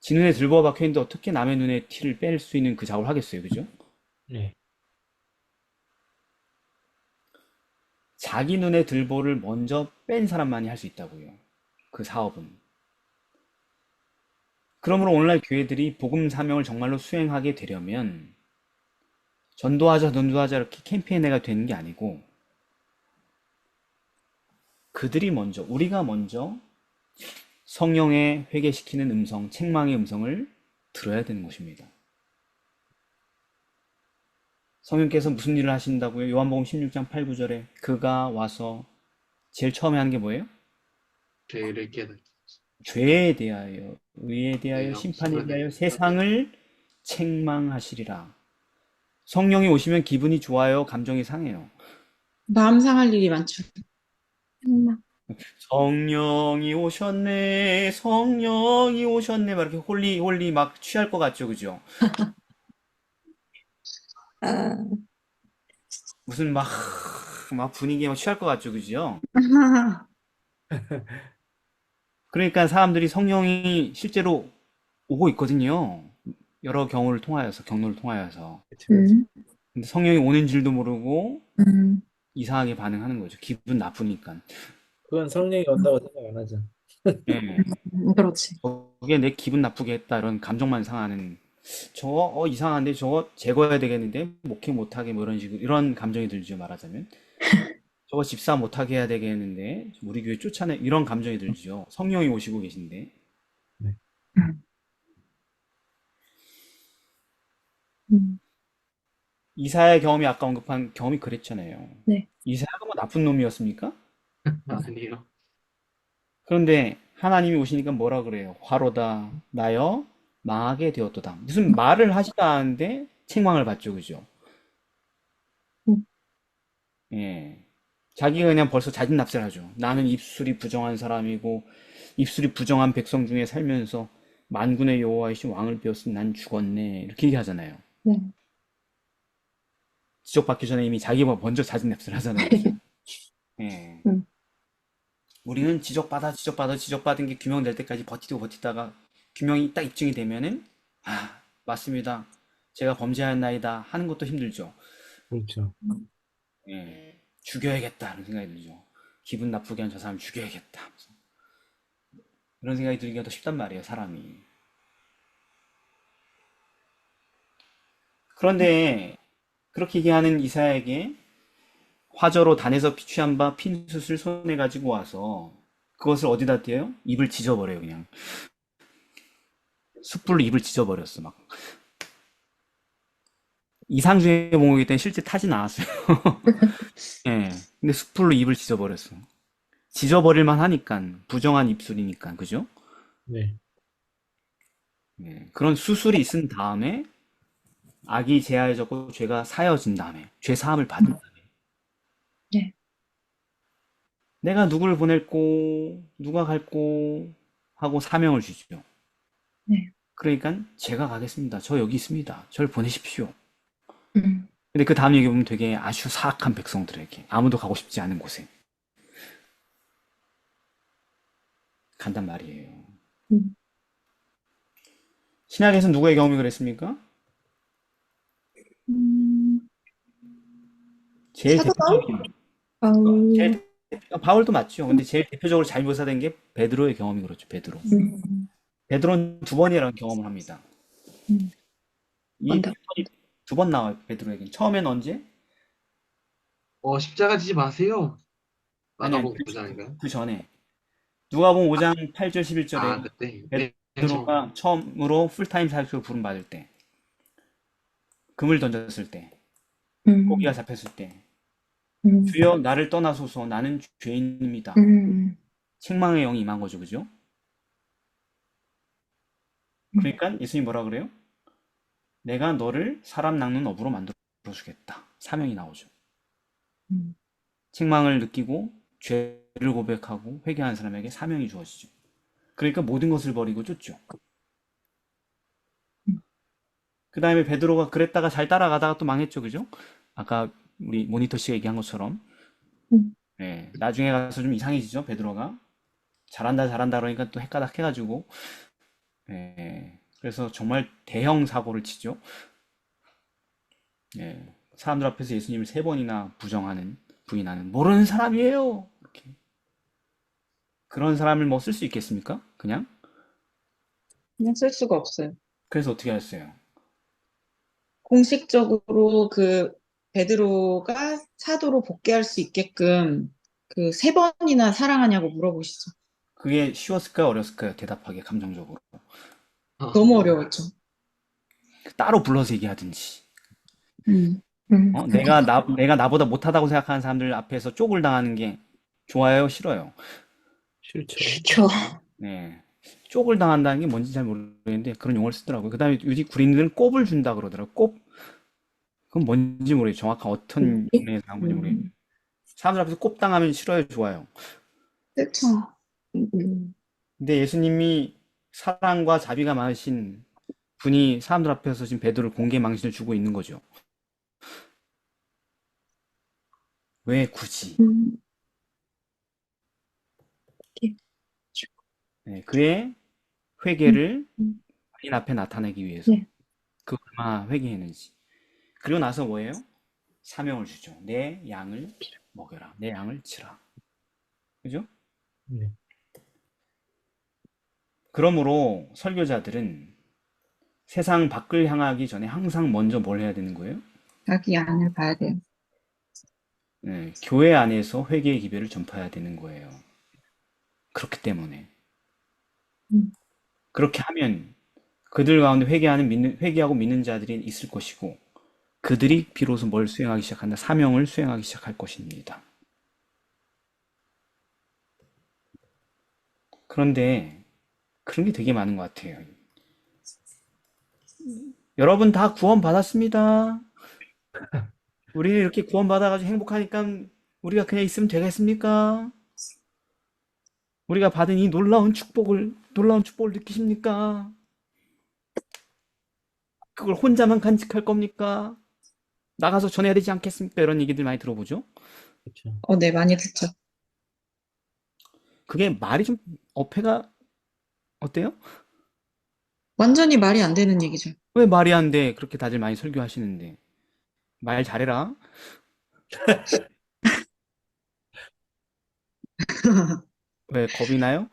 지 눈에 들보가 박혀 있는데 어떻게 남의 눈에 티를 뺄 수 있는 그 작업을 하겠어요. 그죠? 네. 자기 눈에 들보를 먼저 뺀 사람만이 할 수 있다고요. 그 사업은. 그러므로 오늘날 교회들이 복음 사명을 정말로 수행하게 되려면 전도하자, 전도하자 이렇게 캠페인회가 되는 게 아니고 그들이 먼저, 우리가 먼저 성령의 회개시키는 음성, 책망의 음성을 들어야 되는 것입니다. 성령께서 무슨 일을 하신다고요? 요한복음 16장 8, 9절에 그가 와서 제일 처음에 하는 게 뭐예요? 죄를 깨닫. 죄에 대하여, 의에 대하여, 죄와 심판에 대하여 심판에 세상을 책망하시리라. 성령이 오시면 기분이 좋아요? 감정이 상해요? 마음 상할 일이 많죠. 성령이 오셨네, 성령이 오셨네, 막 이렇게 홀리, 홀리 막 취할 것 같죠, 그죠? 아, 무슨 막 분위기에 막 취할 것 같죠, 그죠? 그러니까 사람들이 성령이 실제로 오고 있거든요. 여러 경로를 통하여서. 그렇죠, 그렇죠. 근데 성령이 오는 줄도 모르고 음, 이상하게 반응하는 거죠. 기분 나쁘니까. 그건 성령이 온다고 생각 안 하죠. 예. 그렇지. 저게 내 기분 나쁘게 했다, 이런 감정만 상하는. 저거, 이상한데, 저거 제거해야 되겠는데, 목회 못하게, 뭐 이런 식으로, 이런 감정이 들죠, 말하자면. 저거 집사 못하게 해야 되겠는데, 우리 교회 쫓아내, 이런 감정이 들죠. 성령이 오시고 계신데. 네. 음, 이사야의 경험이 아까 언급한 경험이 그랬잖아요. 네. 이사야가 뭐 나쁜 놈이었습니까? 아니요. 그런데 하나님이 오시니까 뭐라 그래요? 화로다, 나여 망하게 되었도다. 무슨 말을 하지도 않았는데 책망을 받죠, 그죠? 음, 예. 자기가 그냥 벌써 자진납세를 하죠. 나는 입술이 부정한 사람이고 입술이 부정한 백성 중에 살면서 만군의 여호와이신 왕을 배웠으니 난 죽었네. 이렇게 얘기하잖아요. 네. 지적받기 전에 이미 자기가 먼저 자진납세를 하잖아요. 그죠? 예. 음, 우리는 지적받은 게 규명될 때까지 버티다가 규명이 딱 입증이 되면은 맞습니다. 제가 범죄하였나이다 하는 것도 힘들죠. 그렇죠. 예. 죽여야겠다 이런 생각이 들죠. 기분 나쁘게 한 저 사람 죽여야겠다. 이런 생각이 들기가 더 쉽단 말이에요, 사람이. 그런데 그렇게 얘기하는 이사야에게 화저로 단에서 피취한 바 핀 숯을 손에 가지고 와서 그것을 어디다 떼요? 입을 찢어버려요, 그냥. 숯불로 입을 찢어버렸어, 막. 이상주의 봉이기 때문에 실제 타진 않았어요. 예. 근데 숯불로 입을 찢어버렸어. 찢어버릴만 하니까, 부정한 입술이니까, 그죠? 네. 예. 그런 수술이 있은 다음에, 악이 제하여졌고, 죄가 사여진 다음에, 죄 사함을 받은 다음에, 네. 내가 누구를 보낼꼬, 누가 갈꼬, 하고 사명을 주죠. 네. 그러니까, 제가 가겠습니다. 저 여기 있습니다. 저를 보내십시오. 음, 근데 그 다음 얘기 보면 되게 아주 사악한 백성들에게, 아무도 가고 싶지 않은 곳에 간단 말이에요. 음. 신약에서 누구의 경험이 그랬습니까? 음, 제일 사도 바울? 대표적인, 바울. 바울도 맞죠. 근데 제일 대표적으로 잘 묘사된 게 베드로의 경험이 그렇죠. 베드로. 베드로는 두 번이라는 경험을 합니다. 음, 이 뭔데? 패턴이 두 번 나와요. 베드로에게. 처음엔 언제? 십자가 지지 마세요. 아니, 아니, 마가복음 9장인가요? 그 전에. 누가복음 5장 8절 11절에 그때. 맨 처음. 베드로가 처음으로 풀타임 사역을 부름받을 때, 금을 던졌을 때, 고기가 음, 잡혔을 때, 음, 주여 나를 떠나소서 나는 죄인입니다. 음, 책망의 영이 임한 거죠. 그죠? 그러니까 예수님이 뭐라 그래요? 내가 너를 사람 낚는 어부로 만들어 주겠다. 사명이 나오죠. 음, 책망을 느끼고 죄를 고백하고 회개하는 사람에게 사명이 주어지죠. 그러니까 모든 것을 버리고 쫓죠. 그 다음에 베드로가 그랬다가 잘 따라가다가 또 망했죠. 그죠? 아까 우리 모니터 씨가 얘기한 것처럼 음, 나중에 가서 좀 이상해지죠. 베드로가 잘한다 잘한다 그러니까 또 헷가닥 해가지고 그래서 정말 대형 사고를 치죠. 사람들 앞에서 예수님을 세 번이나 부인하는 모르는 사람이에요. 이렇게. 그런 사람을 뭐 쓸 수 있겠습니까? 그냥? 그냥 쓸 수가 없어요. 그래서 어떻게 하셨어요? 공식적으로 그 베드로가 사도로 복귀할 수 있게끔 그 3번이나 사랑하냐고 물어보시죠. 그게 쉬웠을까요? 어려웠을까요? 대답하기 감정적으로. 너무 어려웠죠. 따로 불러서 얘기하든지. 음. 내가 나보다 못하다고 생각하는 사람들 앞에서 쪽을 당하는 게 좋아요? 싫어요? 싫죠. 그렇죠. 네. 쪽을 당한다는 게 뭔지 잘 모르겠는데 그런 용어를 쓰더라고요. 그 다음에 요즘 구린들은 꼽을 준다 그러더라고요. 꼽? 그건 뭔지 모르겠어요. 정확한 어떤 용어에서 나온 건지 모르겠어요. 음. 사람들 앞에서 꼽 당하면 싫어요? 좋아요? 그렇죠. 음. 근데 예수님이 사랑과 자비가 많으신 분이 사람들 앞에서 지금 베드로를 공개 망신을 주고 있는 거죠. 왜 굳이? 음. 네, 그의 음. 회개를 음. 본인 앞에 나타내기 위해서 네. 그 얼마나 회개했는지. 그리고 나서 뭐예요? 사명을 주죠. 내 양을 먹여라. 내 양을 치라. 그죠? 네. 그러므로 설교자들은 세상 밖을 향하기 전에 항상 먼저 뭘 해야 되는 거예요? 자기 안을 봐야 돼요. 네, 교회 안에서 회개의 기별을 전파해야 되는 거예요. 그렇기 때문에. 음. 그렇게 하면 그들 가운데 회개하고 믿는 자들이 있을 것이고, 그들이 비로소 뭘 수행하기 시작한다? 사명을 수행하기 시작할 것입니다. 그런데 그런 게 되게 많은 것 같아요. 여러분 다 구원 받았습니다. 우리 이렇게 구원 받아가지고 행복하니까 우리가 그냥 있으면 되겠습니까? 우리가 받은 이 놀라운 축복을 느끼십니까? 그걸 혼자만 간직할 겁니까? 나가서 전해야 되지 않겠습니까? 이런 얘기들 많이 들어보죠? 그렇죠. 네, 많이 듣죠. 그게 말이 좀 어폐가 어때요? 완전히 말이 안 되는 얘기죠. 왜 말이 안 돼? 그렇게 다들 많이 설교하시는데. 말 잘해라. 왜 겁이 나요?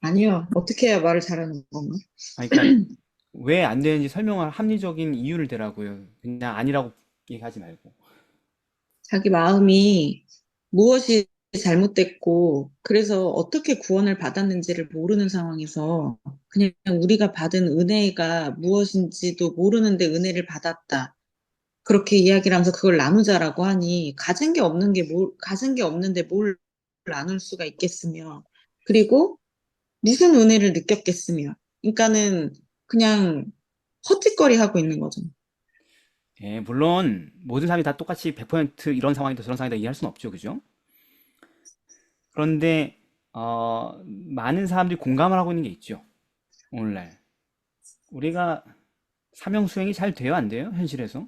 아니요. 어떻게 해야 말을 잘하는 건가? 아니, 그러니까 왜 안 되는지 설명할 합리적인 이유를 대라고요. 그냥 아니라고 얘기하지 말고. 자기 마음이 무엇이 잘못됐고, 그래서 어떻게 구원을 받았는지를 모르는 상황에서 그냥 우리가 받은 은혜가 무엇인지도 모르는데 은혜를 받았다. 그렇게 이야기를 하면서 그걸 나누자라고 하니, 가진 게 없는데 뭘 나눌 수가 있겠으며, 그리고 무슨 은혜를 느꼈겠으며. 그러니까는 그냥 헛짓거리 하고 있는 거죠. 예, 물론 모든 사람이 다 똑같이 100% 이런 상황이다 저런 상황이다 이해할 수는 없죠. 그죠? 그런데 많은 사람들이 공감을 하고 있는 게 있죠. 오늘날. 우리가 사명 수행이 잘 돼요, 안 돼요? 현실에서?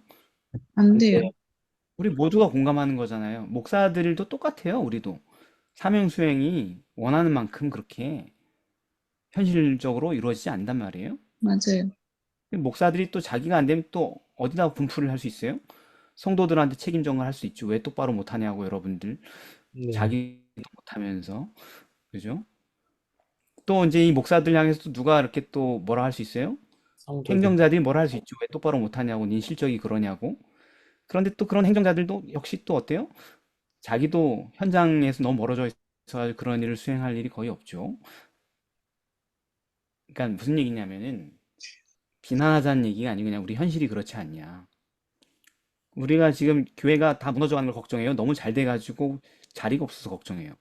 안 돼요. 우리 모두가 공감하는 거잖아요. 목사들도 똑같아요, 우리도. 사명 수행이 원하는 만큼 그렇게 현실적으로 이루어지지 않단 말이에요. 맞아요. 목사들이 또 자기가 안 되면 또 어디다 분풀을 할 수 있어요? 성도들한테 책임 전가할 수 있죠. 왜 똑바로 못하냐고 여러분들. 네. 자기도 못하면서. 그죠? 또 이제 이 목사들 향해서 또 누가 이렇게 또 뭐라 할 수 있어요? 성도들. 행정자들이 뭐라 할 수 있죠. 왜 똑바로 못하냐고, 네 실적이 그러냐고. 그런데 또 그런 행정자들도 역시 또 어때요? 자기도 현장에서 너무 멀어져 있어 그런 일을 수행할 일이 거의 없죠. 그러니까 무슨 얘기냐면은 비난하자는 얘기가 아니고 그냥 우리 현실이 그렇지 않냐. 우리가 지금 교회가 다 무너져가는 걸 걱정해요. 너무 잘 돼가지고 자리가 없어서 걱정해요.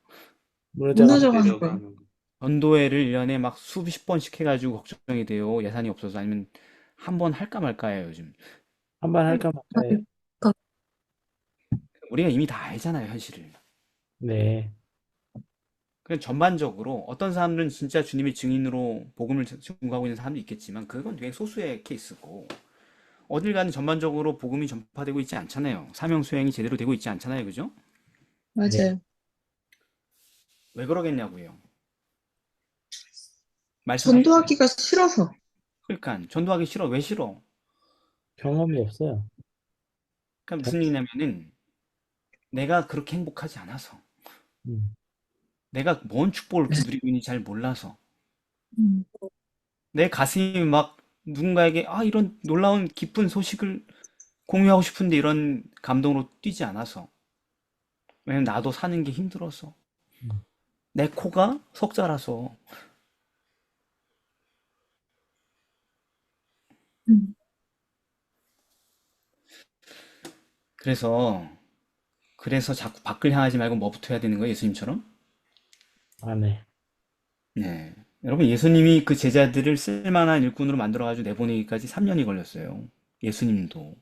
무너져가는 무너져가는 거예요. 전도회를 1년에 막 수십 번씩 해가지고 걱정이 돼요. 예산이 없어서 아니면 한 번 할까 말까예요, 요즘. 한번 할까 말까요? 우리가 이미 다 알잖아요, 현실을. 네. 그냥 전반적으로 어떤 사람들은 진짜 주님의 증인으로 복음을 증거하고 있는 사람도 있겠지만 그건 되게 소수의 케이스고 어딜 가든 전반적으로 복음이 전파되고 있지 않잖아요. 사명 수행이 제대로 되고 있지 않잖아요. 그죠? 네. 맞아요. 왜 그러겠냐고요. 말씀하시죠. 전도하기가 싫어서. 그러니까 전도하기 싫어. 왜 싫어? 경험이 없어요. 그러니까 무슨 얘기냐면은 내가 그렇게 행복하지 않아서 음. 내가 뭔 축복을 이렇게 누리고 있는지 잘 몰라서. 음, 내 가슴이 막 누군가에게 이런 놀라운 기쁜 소식을 공유하고 싶은데 이런 감동으로 뛰지 않아서. 왜냐면 나도 사는 게 힘들어서. 음. 내 코가 석자라서. 음, 그래서, 자꾸 밖을 향하지 말고 뭐부터 해야 되는 거예요, 예수님처럼? 아, 네. 네. 여러분, 예수님이 그 제자들을 쓸만한 일꾼으로 만들어가지고 내보내기까지 3년이 걸렸어요. 예수님도.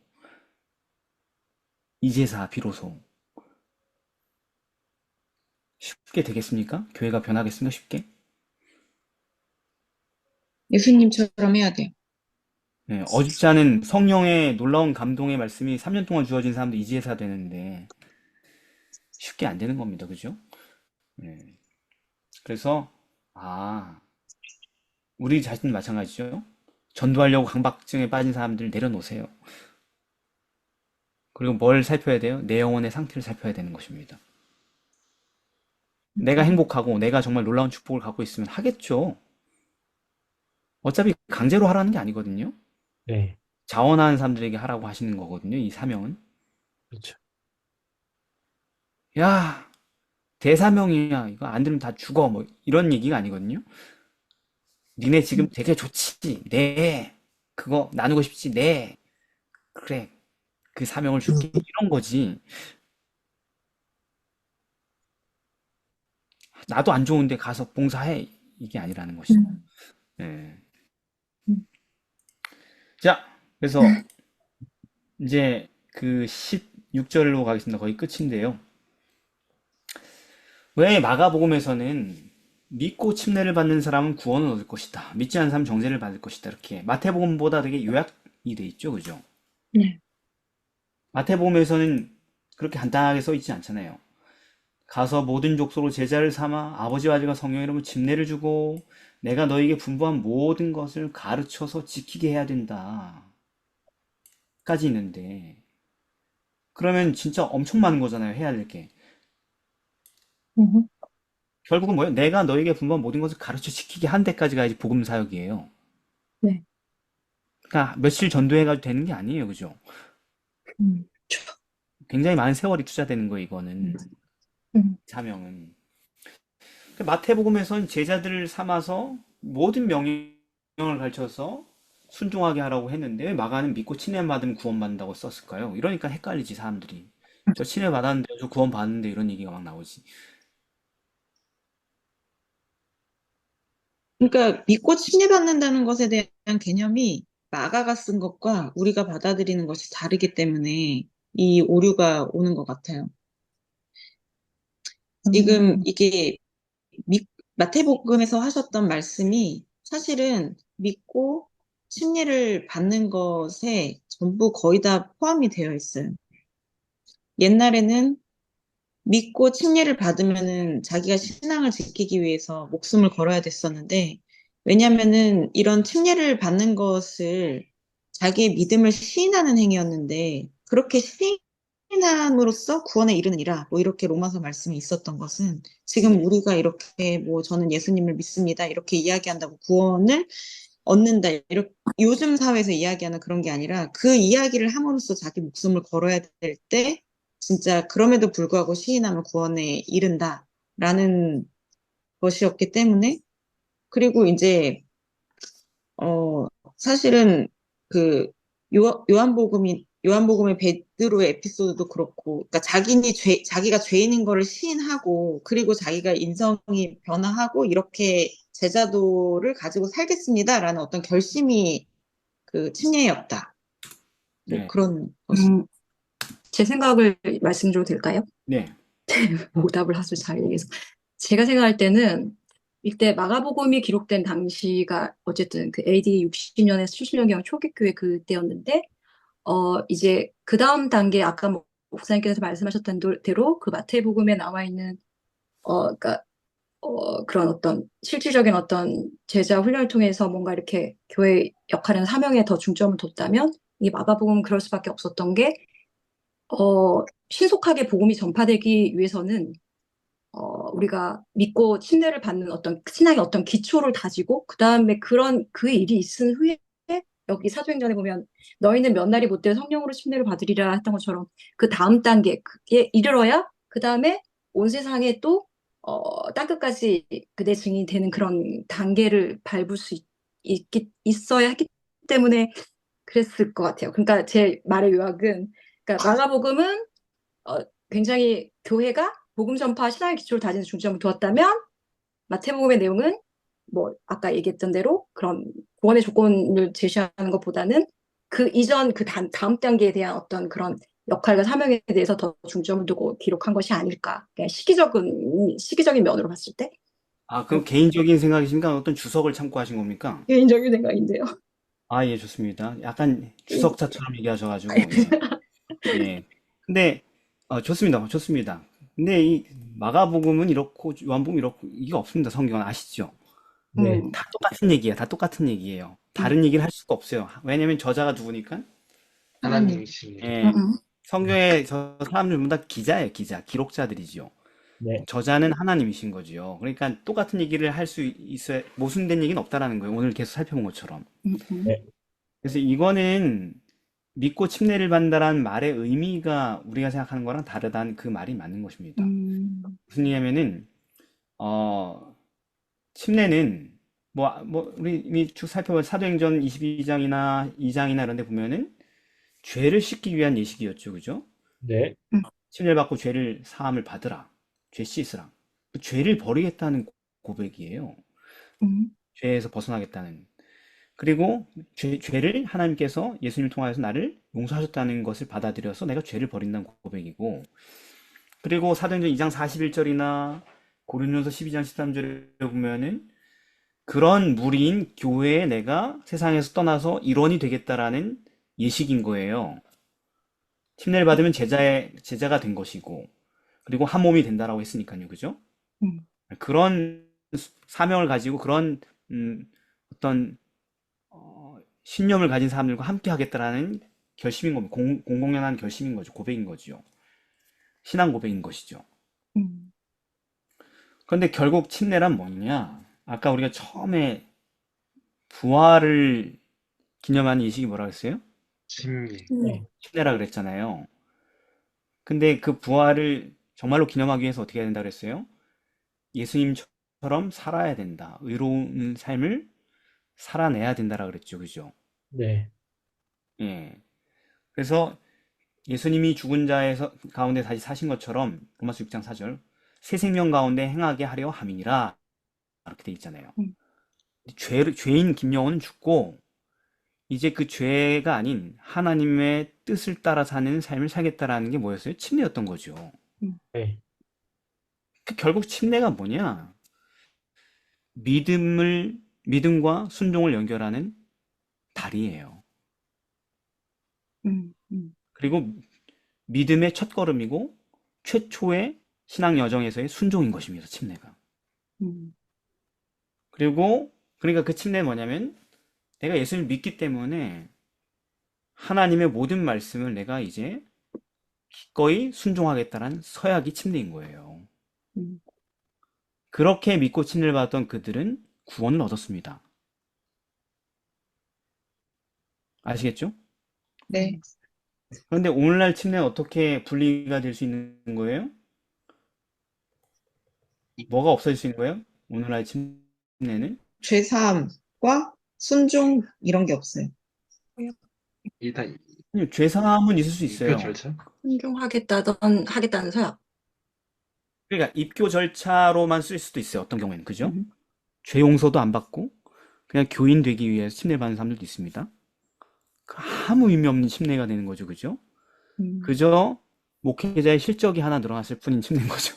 이제사, 비로소. 쉽게 되겠습니까? 교회가 변하겠습니까? 쉽게? 예수님처럼 해야 돼요. 네, 어줍지 않은 성령의 놀라운 감동의 말씀이 3년 동안 주어진 사람도 이제사 되는데 쉽게 안 되는 겁니다. 그죠? 네. 그래서 아, 우리 자신도 마찬가지죠. 전도하려고 강박증에 빠진 사람들 내려놓으세요. 그리고 뭘 살펴야 돼요? 내 영혼의 상태를 살펴야 되는 것입니다. 내가 행복하고 내가 정말 놀라운 축복을 갖고 있으면 하겠죠. 어차피 강제로 하라는 게 아니거든요. 네. 자원하는 사람들에게 하라고 하시는 거거든요. 이 사명은. 그렇죠. 야, 대사명이야. 이거 안 들으면 다 죽어. 뭐 이런 얘기가 아니거든요. 니네 지금 되게 좋지. 네. 그거 나누고 싶지. 네. 그래. 그 사명을 줄게. 이런 거지. 나도 안 좋은데 가서 봉사해. 이게 아니라는 것이죠. 음, 예. 음. 자, 그래서 이제 그 16절로 가겠습니다. 거의 끝인데요. 왜 마가복음에서는 믿고 침례를 받는 사람은 구원을 얻을 것이다. 믿지 않는 사람은 정죄를 받을 것이다. 이렇게 마태복음보다 되게 요약이 돼 있죠. 그죠? 네. 마태복음에서는 그렇게 간단하게 써 있지 않잖아요. 가서 모든 족속으로 제자를 삼아 아버지와 아들과 성령의 이름으로 침례를 주고 내가 너에게 분부한 모든 것을 가르쳐서 지키게 해야 된다. 까지 있는데 그러면 진짜 엄청 많은 거잖아요. 해야 될 게. 음, 결국은 뭐예요? 내가 너에게 분부한 모든 것을 가르쳐 지키게 한 데까지 가야지 복음 사역이에요. 네. 그러니까 며칠 전도해가지고 되는 게 아니에요. 그죠? 그쵸. 굉장히 많은 세월이 투자되는 거예요. 음, 이거는. 음, 사명은. 그 마태복음에선 제자들을 삼아서 모든 명령을 가르쳐서 순종하게 하라고 했는데 왜 마가는 믿고 친애 받으면 구원받는다고 썼을까요? 이러니까 헷갈리지 사람들이. 저 친애 받았는데 저 구원 받는데 이런 얘기가 막 나오지. 그러니까 믿고 침례받는다는 것에 대한 개념이 마가가 쓴 것과 우리가 받아들이는 것이 다르기 때문에 이 오류가 오는 것 같아요. 지금 이게 마태복음에서 하셨던 말씀이 사실은 믿고 침례를 받는 것에 전부 거의 다 포함이 되어 있어요. 옛날에는 믿고 침례를 받으면은 자기가 신앙을 지키기 위해서 목숨을 걸어야 됐었는데, 왜냐면은 이런 침례를 받는 것을 자기의 믿음을 시인하는 행위였는데, 그렇게 시인함으로써 구원에 이르느니라, 뭐 이렇게 로마서 말씀이 있었던 것은 지금 우리가 이렇게 뭐 저는 예수님을 믿습니다, 이렇게 이야기한다고 구원을 얻는다, 이렇게 요즘 사회에서 이야기하는 그런 게 아니라 그 이야기를 함으로써 자기 목숨을 걸어야 될 때, 진짜 그럼에도 불구하고 시인하면 구원에 이른다라는 것이었기 때문에 그리고 이제 어 사실은 그 요한복음의 베드로의 에피소드도 그렇고 그러니까 자기가 죄인인 거를 시인하고 그리고 자기가 인성이 변화하고 이렇게 제자도를 가지고 살겠습니다라는 어떤 결심이 그 침례였다. 뭐 네. 그런 것이. 제 생각을 말씀드려도 될까요? 네. 오답을 아주 잘 얘기해서. 제가 생각할 때는 이때 마가복음이 기록된 당시가 어쨌든 그 AD 60년에서 70년경 초기 교회 그때였는데, 이제 그 다음 단계 아까 뭐 목사님께서 말씀하셨던 대로 그 마태복음에 나와 있는, 그러니까, 그런 어떤 실질적인 어떤 제자 훈련을 통해서 뭔가 이렇게 교회 역할이나 사명에 더 중점을 뒀다면 이 마가복음은 그럴 수밖에 없었던 게, 신속하게 복음이 전파되기 위해서는 우리가 믿고 침례를 받는 어떤 신앙의 어떤 기초를 다지고 그 다음에 그 일이 있은 후에 여기 사도행전에 보면 너희는 몇 날이 못되어 성령으로 침례를 받으리라 했던 것처럼 그 다음 단계에 이르러야 그 다음에 온 세상에 또 땅끝까지 그대 증인이 되는 그런 단계를 밟을 수 있어야 했기 때문에 그랬을 것 같아요. 그러니까 제 말의 요약은 그러니까 마가복음은 굉장히 교회가 복음 전파 신앙의 기초를 다지는 중점을 두었다면 마태복음의 내용은 뭐 아까 얘기했던 대로 그런 구원의 조건을 제시하는 것보다는 그 이전 다음 단계에 대한 어떤 그런 역할과 사명에 대해서 더 중점을 두고 기록한 것이 아닐까. 그냥 시기적인 면으로 봤을 때 아, 그럼 개인적인 생각이신가? 어떤 주석을 참고하신 겁니까? 개인적인 생각인데요. 아, 예, 좋습니다. 약간 주석자처럼 얘기하셔가지고, 예. 예. 근데, 좋습니다. 좋습니다. 근데 이 마가복음은 이렇고, 요한복음은 이렇고, 이게 없습니다. 성경은 아시죠? 네. 다 똑같은 얘기예요. 다 똑같은 얘기예요. 다른 얘기를 할 수가 없어요. 왜냐면 저자가 누구니까? 하나님이십니다. 예. 성경에 저 사람들 전부 다 기자예요, 기자. 기록자들이죠. 네. 저자는 하나님이신 거죠. 그러니까 똑같은 얘기를 할 수 있어야, 모순된 얘기는 없다라는 거예요. 오늘 계속 살펴본 것처럼. 네. 그래서 이거는 믿고 침례를 받는다라는 말의 의미가 우리가 생각하는 거랑 다르다는 그 말이 맞는 것입니다. 무슨 얘기냐면은, 침례는, 우리 이미 쭉 살펴본 사도행전 22장이나 2장이나 이런 데 보면은 죄를 씻기 위한 예식이었죠. 그죠? 네. 침례를 받고 죄를 사함을 받으라. 죄 씻으라. 그 죄를 버리겠다는 고백이에요. 죄에서 벗어나겠다는. 그리고 죄를 하나님께서 예수님을 통하여서 나를 용서하셨다는 것을 받아들여서 내가 죄를 버린다는 고백이고, 그리고 사도행전 2장 41절이나 고린도전서 12장 13절에 보면은 그런 무리인 교회에 내가 세상에서 떠나서 일원이 되겠다라는 예식인 거예요. 침례를 받으면 제자가 된 것이고, 그리고 한 몸이 된다라고 했으니까요. 그죠? 그런 사명을 가지고 그런 어떤 신념을 가진 사람들과 함께 하겠다라는 결심인 겁니다. 공공연한 결심인 거죠. 고백인 거죠. 신앙 고백인 것이죠. 그런데 결국 침례란 뭐냐? 아까 우리가 처음에 부활을 기념하는 예식이 뭐라 그랬어요? 침례. 네. 침례라 그랬잖아요. 근데 그 부활을 정말로 기념하기 위해서 어떻게 해야 된다 그랬어요? 예수님처럼 살아야 된다. 의로운 삶을 살아내야 된다라 그랬죠. 그죠? 네. 예. 그래서 예수님이 죽은 자에서 가운데 다시 사신 것처럼 로마서 6장 4절 새 생명 가운데 행하게 하려 함이니라 이렇게 돼 있잖아요. 죄인 김영호는 죽고 이제 그 죄가 아닌 하나님의 뜻을 따라 사는 삶을 살겠다라는 게 뭐였어요? 침례였던 거죠. 네. 결국 침례가 뭐냐? 믿음과 순종을 연결하는 다리예요. 그리고 믿음의 첫걸음이고 최초의 신앙 여정에서의 순종인 것입니다. 침례가. 그러니까 그 침례는 뭐냐면 내가 예수님을 믿기 때문에 하나님의 모든 말씀을 내가 이제 기꺼이 순종하겠다는 서약이 침례인 거예요. 그렇게 믿고 침례를 받았던 그들은 구원을 얻었습니다. 아시겠죠? 네. 그런데 오늘날 침례는 어떻게 분리가 될 수 있는 거예요? 뭐가 없어질 수 있는 거예요? 오늘날 침례는? 죄사함과 순종 이런 게 없어요. 일단 아니요, 죄사함은 있을 수 입교 있어요. 절차? 하겠다는 서약. 그러니까 입교 절차로만 쓸 수도 있어요. 어떤 경우에는. 그죠? 죄 용서도 안 받고 그냥 교인 되기 위해서 침례 받는 사람들도 있습니다. 아무 의미 없는 침례가 되는 거죠. 그죠? 그저 목회자의 실적이 하나 늘어났을 뿐인 침례인 거죠.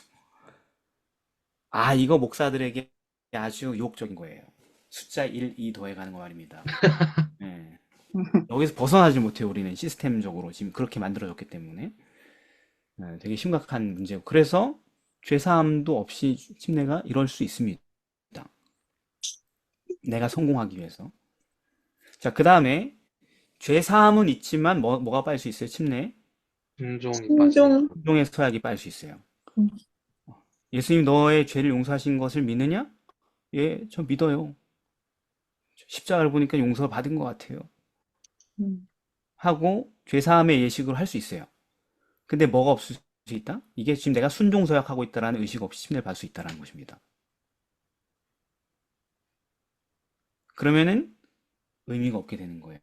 아, 이거 목사들에게 아주 유혹적인 거예요. 숫자 1, 2 더해가는 거 말입니다. 예. 여기서 벗어나지 못해요. 우리는 시스템적으로 지금 그렇게 만들어졌기 때문에. 되게 심각한 문제고. 그래서 죄사함도 없이 침례가 이럴 수 있습니다. 내가 성공하기 위해서. 자, 그 다음에 죄사함은 있지만 뭐가 빠질 수 있어요? 침례? 순종이 순종. 빠지니까. 순종의 서약이 빠질 수 있어요. 예수님 너의 죄를 용서하신 것을 믿느냐? 예, 저 믿어요. 십자가를 보니까 용서 받은 것 같아요. 음, 하고 죄사함의 예식을 할 수 있어요. 근데 뭐가 없을 수 있다? 이게 지금 내가 순종서약하고 있다라는 의식 없이 침례를 받을 수 있다라는 것입니다. 그러면은 의미가 없게 되는 거예요.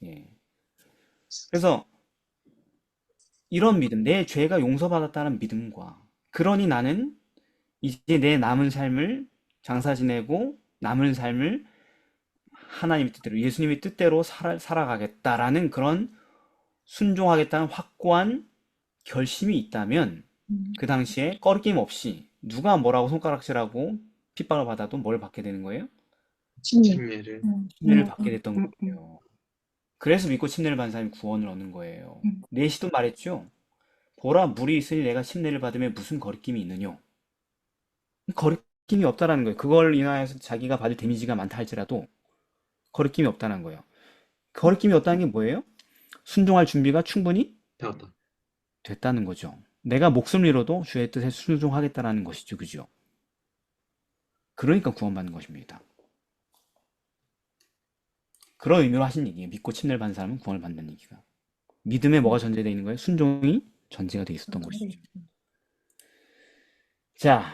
예. 그래서 이런 믿음, 내 죄가 용서받았다는 믿음과 그러니 나는 이제 내 남은 삶을 장사 지내고 남은 삶을 하나님의 뜻대로, 예수님의 뜻대로 살아가겠다라는 그런 순종하겠다는 확고한 결심이 있다면 그 당시에 꺼리낌 없이 누가 뭐라고 손가락질하고 핍박을 받아도 뭘 받게 되는 거예요? 침례. 침례를. 침례를 받게 됐던 음. 거예요. 그래서 믿고 침례를 받은 사람이 구원을 얻는 거예요. 음. 내시도 말했죠. 보라, 물이 있으니 내가 침례를 받으면 무슨 거리낌이 있느뇨? 거리낌이 없다라는 거예요. 그걸 인하여서 자기가 받을 데미지가 많다 할지라도 거리낌이 없다는 거예요. 거리낌이 없다는 게 뭐예요? 순종할 준비가 충분히 되었다. 됐다는 거죠. 내가 목숨을 잃어도 주의 뜻에 순종하겠다라는 것이죠. 그죠? 그러니까 구원받는 것입니다. 그런 의미로 하신 얘기예요. 믿고 침례를 받는 사람은 구원을 받는 얘기가. 믿음에 뭐가 전제되어 있는 거예요? 순종이 전제가 되어 있었던 것이죠. 자,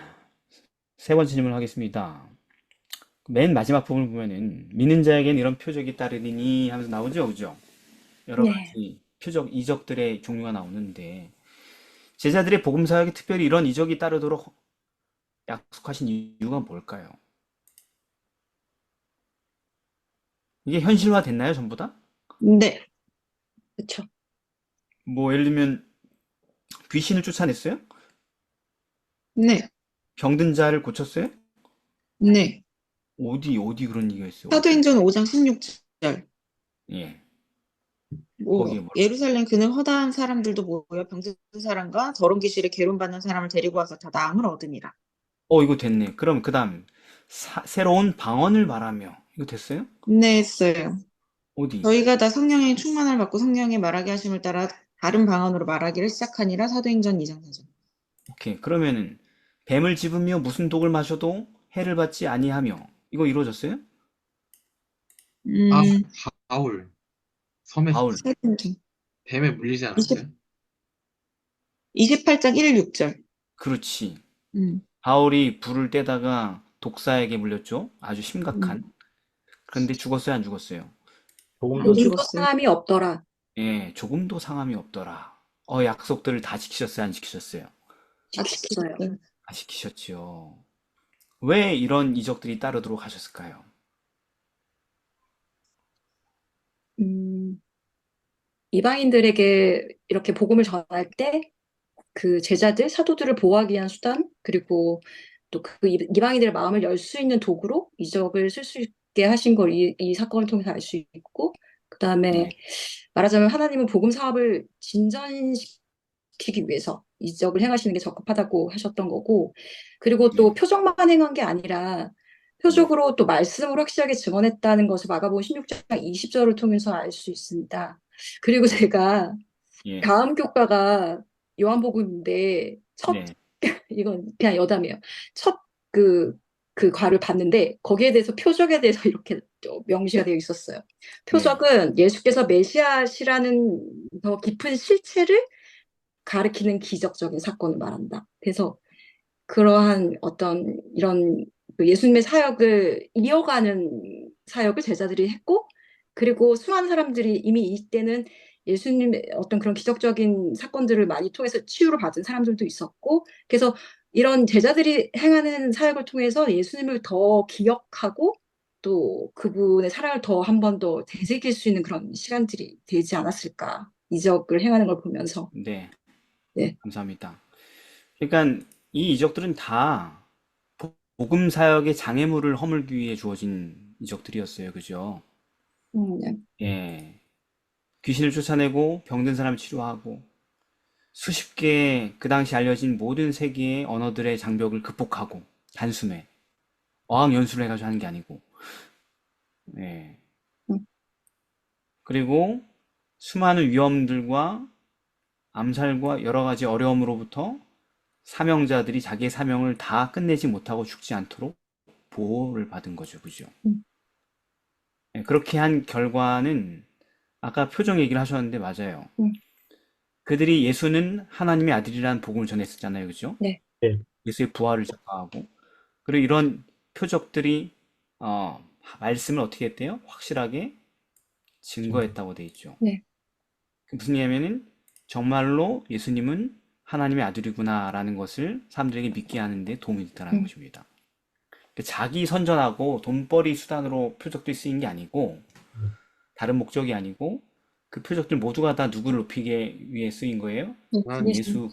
세 번째 질문을 하겠습니다. 맨 마지막 부분을 보면은 믿는 자에겐 이런 표적이 따르리니 하면서 나오죠, 그죠? 여러 네. 가지 표적, 이적들의 종류가 나오는데 제자들의 복음 사역에 특별히 이런 이적이 따르도록 약속하신 이유가 뭘까요? 이게 현실화 됐나요, 전부 다? 네. 그쵸. 뭐 예를 들면 귀신을 쫓아냈어요? 네. 병든 자를 고쳤어요? 네. 어디 그런 얘기가 있어요? 어디? 사도행전 5장 16절. 예, 거기에 뭐 뭐라? 예루살렘 그는 허다한 사람들도 모여 병든 사람과 더러운 귀신에 괴로움받는 사람을 데리고 와서 다 나음을 얻으니라. 이거 됐네. 그럼 그 다음 새로운 방언을 말하며 이거 됐어요? 네, 했어요. 어디? 저희가 다 성령의 충만을 받고 성령의 말하게 하심을 따라 다른 방언으로 말하기를 시작하니라. 사도행전 2장 4절. 오케이. 그러면은 뱀을 집으며 무슨 독을 마셔도 해를 받지 아니하며 이거 이루어졌어요? 아, 음, 바울. 섬에 바울. 사도행전 뱀에 물리지 20, 않았어요? 28장 1, 6절. 그렇지. 음, 바울이 불을 떼다가 독사에게 물렸죠. 아주 심각한. 음. 그런데 죽었어요, 안 죽었어요? 조금도 안 조금도 죽었어요. 상함이 없더라. 예, 조금도 상함이 없더라. 약속들을 다 지키셨어요, 안 지키셨어요? 다 지켰어요. 다 지키셨지요. 왜 이런 이적들이 따르도록 하셨을까요? 음, 이방인들에게 이렇게 복음을 전할 때 그 제자들, 사도들을 보호하기 위한 수단, 그리고 또 그 이방인들의 마음을 열 수 있는 도구로 이적을 쓸 수 있게 하신 걸 이 사건을 통해서 알 수 있고, 그 다음에 네, 말하자면 하나님은 복음 사업을 진전시키기 위해서 이적을 행하시는 게 적합하다고 하셨던 거고, 그리고 또 네, 표적만 행한 게 아니라 네, 표적으로 또 말씀을 확실하게 증언했다는 것을 마가복음 16장 20절을 통해서 알 수 있습니다. 그리고 제가 예, 다음 교과가 요한복음인데 네, 이건 그냥 여담이에요. 첫 그 과를 봤는데 거기에 대해서 표적에 대해서 이렇게 또 명시가 되어 있었어요. 네, 표적은 예수께서 메시아시라는 더 깊은 실체를 가리키는 기적적인 사건을 말한다. 그래서 그러한 어떤 이런 그 예수님의 사역을 이어가는 사역을 제자들이 했고, 그리고 수많은 사람들이 이미 이때는 예수님의 어떤 그런 기적적인 사건들을 많이 통해서 치유를 받은 사람들도 있었고, 그래서 이런 제자들이 행하는 사역을 통해서 예수님을 더 기억하고 또 그분의 사랑을 더 한 번 더 되새길 수 있는 그런 시간들이 되지 않았을까. 이적을 행하는 걸 보면서. 네, 네. 감사합니다. 그러니까 이 이적들은 다 복음 사역의 장애물을 허물기 위해 주어진 이적들이었어요. 그죠? 네. 예. 귀신을 쫓아내고 병든 사람을 치료하고 수십 개의 그 당시 알려진 모든 세계의 언어들의 장벽을 극복하고 단숨에 어학 연수를 해가지고 하는 게 아니고 예. 음, 그리고 수많은 위험들과 암살과 여러 가지 어려움으로부터 사명자들이 자기의 사명을 다 끝내지 못하고 죽지 않도록 보호를 받은 거죠. 그죠? 음. 예, 그렇게 한 결과는 아까 표정 얘기를 하셨는데 맞아요. 음. 그들이 예수는 하나님의 아들이라는 복음을 전했었잖아요. 그죠? 네. 네. 예수의 부활을 전파하고 그리고 이런 표적들이 말씀을 어떻게 했대요? 확실하게 증거했다고 돼 있죠. 네. 그 무슨 얘기냐면은 정말로 예수님은 하나님의 아들이구나라는 것을 사람들에게 믿게 하는데 도움이 됐다는 것입니다. 그러니까 자기 선전하고 돈벌이 수단으로 표적들이 쓰인 게 아니고 다른 목적이 아니고 그 표적들 모두가 다 누구를 높이기 위해 쓰인 거예요? 예수님.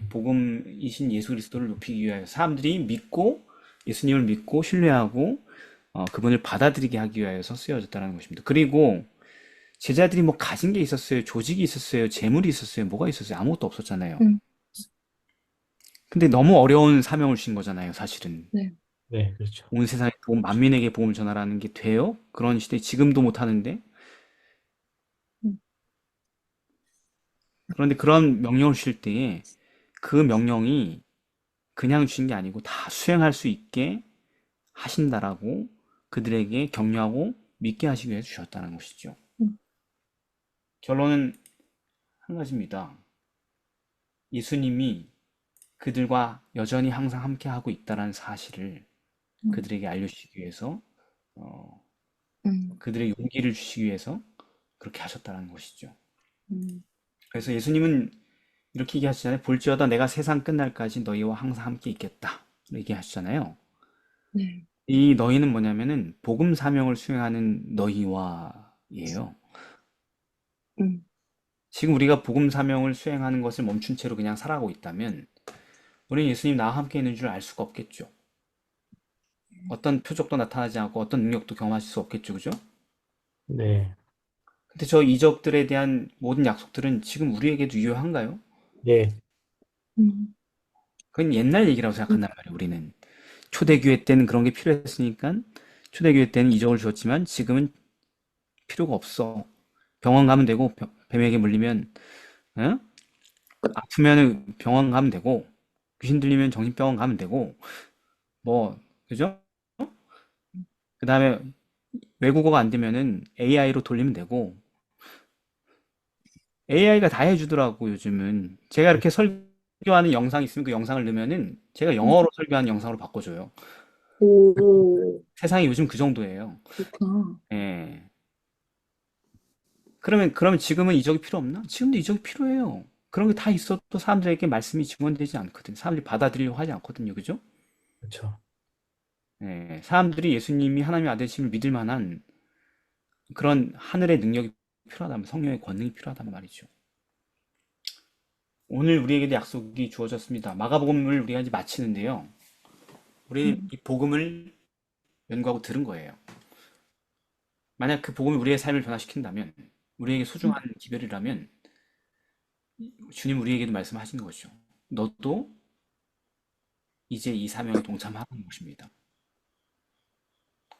복음이신 예수 그리스도를 높이기 위하여 사람들이 믿고 예수님을 믿고 신뢰하고 그분을 받아들이게 하기 위하여서 쓰여졌다는 것입니다. 그리고 제자들이 뭐 가진 게 있었어요, 조직이 있었어요, 재물이 있었어요, 뭐가 있었어요? 아무것도 없었잖아요. 근데 너무 어려운 사명을 주신 거잖아요, 사실은. 네. 네, 그렇죠. 온 세상에 만민에게 복음을 전하라는 게 돼요? 그런 시대에 지금도 못 하는데. 그런데 그런 명령을 주실 때에 그 명령이 그냥 주신 게 아니고 다 수행할 수 있게 하신다라고 그들에게 격려하고 믿게 하시기 위해 주셨다는 것이죠. 결론은 한 가지입니다. 예수님이 그들과 여전히 항상 함께 하고 있다는 사실을 그들에게 알려주시기 위해서 그들의 용기를 주시기 위해서 그렇게 하셨다는 것이죠. 그래서 예수님은 이렇게 얘기하시잖아요. 볼지어다 내가 세상 끝날까지 너희와 항상 함께 있겠다. 얘기하시잖아요. 네. 이 너희는 뭐냐면은 복음 사명을 수행하는 너희와예요. 지금 우리가 복음 사명을 수행하는 것을 멈춘 채로 그냥 살아가고 있다면 우리는 예수님 나와 함께 있는 줄 알 수가 없겠죠. 어떤 표적도 나타나지 않고 어떤 능력도 경험하실 수 없겠죠. 그죠? 네. 근데 저 이적들에 대한 모든 약속들은 지금 우리에게도 유효한가요? 네. 그건 옛날 얘기라고 생각한단 말이에요. 우리는 초대교회 때는 그런 게 필요했으니까 초대교회 때는 이적을 주었지만 지금은 필요가 없어. 병원 가면 되고 뱀에게 물리면 아프면 병원 가면 되고 귀신 들리면 정신병원 가면 되고 뭐 그죠? 그 다음에 외국어가 안 되면은 AI로 돌리면 되고 AI가 다 해주더라고 요즘은. 제가 이렇게 설교하는 영상이 있으면 그 영상을 넣으면은 제가 영어로 설교하는 영상으로 바꿔줘요. 오, 세상이 요즘 그 정도예요. 그렇구나. 예. 그러면 지금은 이적이 필요 없나? 지금도 이적이 필요해요. 그런 게 다 있어도 사람들에게 말씀이 증언되지 않거든. 사람들이 받아들이려고 하지 않거든요. 그죠? 그렇죠. 예. 사람들이 예수님이 하나님의 아들이심을 믿을 만한 그런 하늘의 능력이 필요하다면 성령의 권능이 필요하다는 말이죠. 오늘 우리에게도 약속이 주어졌습니다. 마가복음을 우리가 이제 마치는데요. 우리는 이 복음을 연구하고 들은 거예요. 만약 그 복음이 우리의 삶을 변화시킨다면, 우리에게 소중한 기별이라면, 주님 우리에게도 말씀하시는 것이죠. 너도 이제 이 사명에 동참하는 것입니다.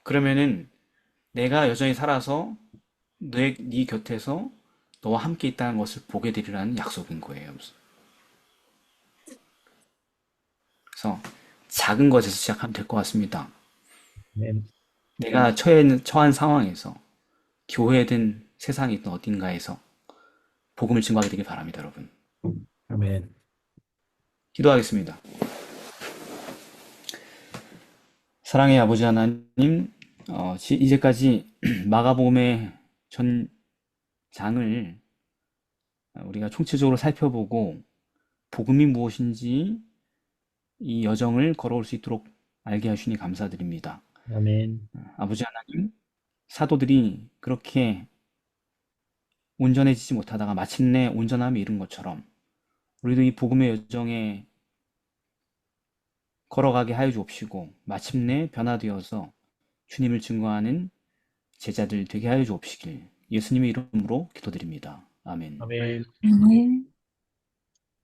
그러면은 내가 여전히 살아서 네 곁에서 너와 함께 있다는 것을 보게 되리라는 약속인 거예요. 그래서 작은 것에서 시작하면 될 것 같습니다. 네. 내가 처한 상황에서 교회든 세상이든 어딘가에서 복음을 증거하게 되길 바랍니다, 여러분. 아멘. 기도하겠습니다. 사랑의 아버지 하나님, 이제까지 마가복음의 전 장을 우리가 총체적으로 살펴보고 복음이 무엇인지 이 여정을 걸어올 수 있도록 알게 하시니 감사드립니다. 아멘. 아버지 하나님, 사도들이 그렇게 온전해지지 못하다가 마침내 온전함에 이른 것처럼 우리도 이 복음의 여정에 걸어가게 하여 주옵시고 마침내 변화되어서 주님을 증거하는 제자들 되게 하여 주옵시길 예수님의 이름으로 기도드립니다. 아멘. 아멘. 네.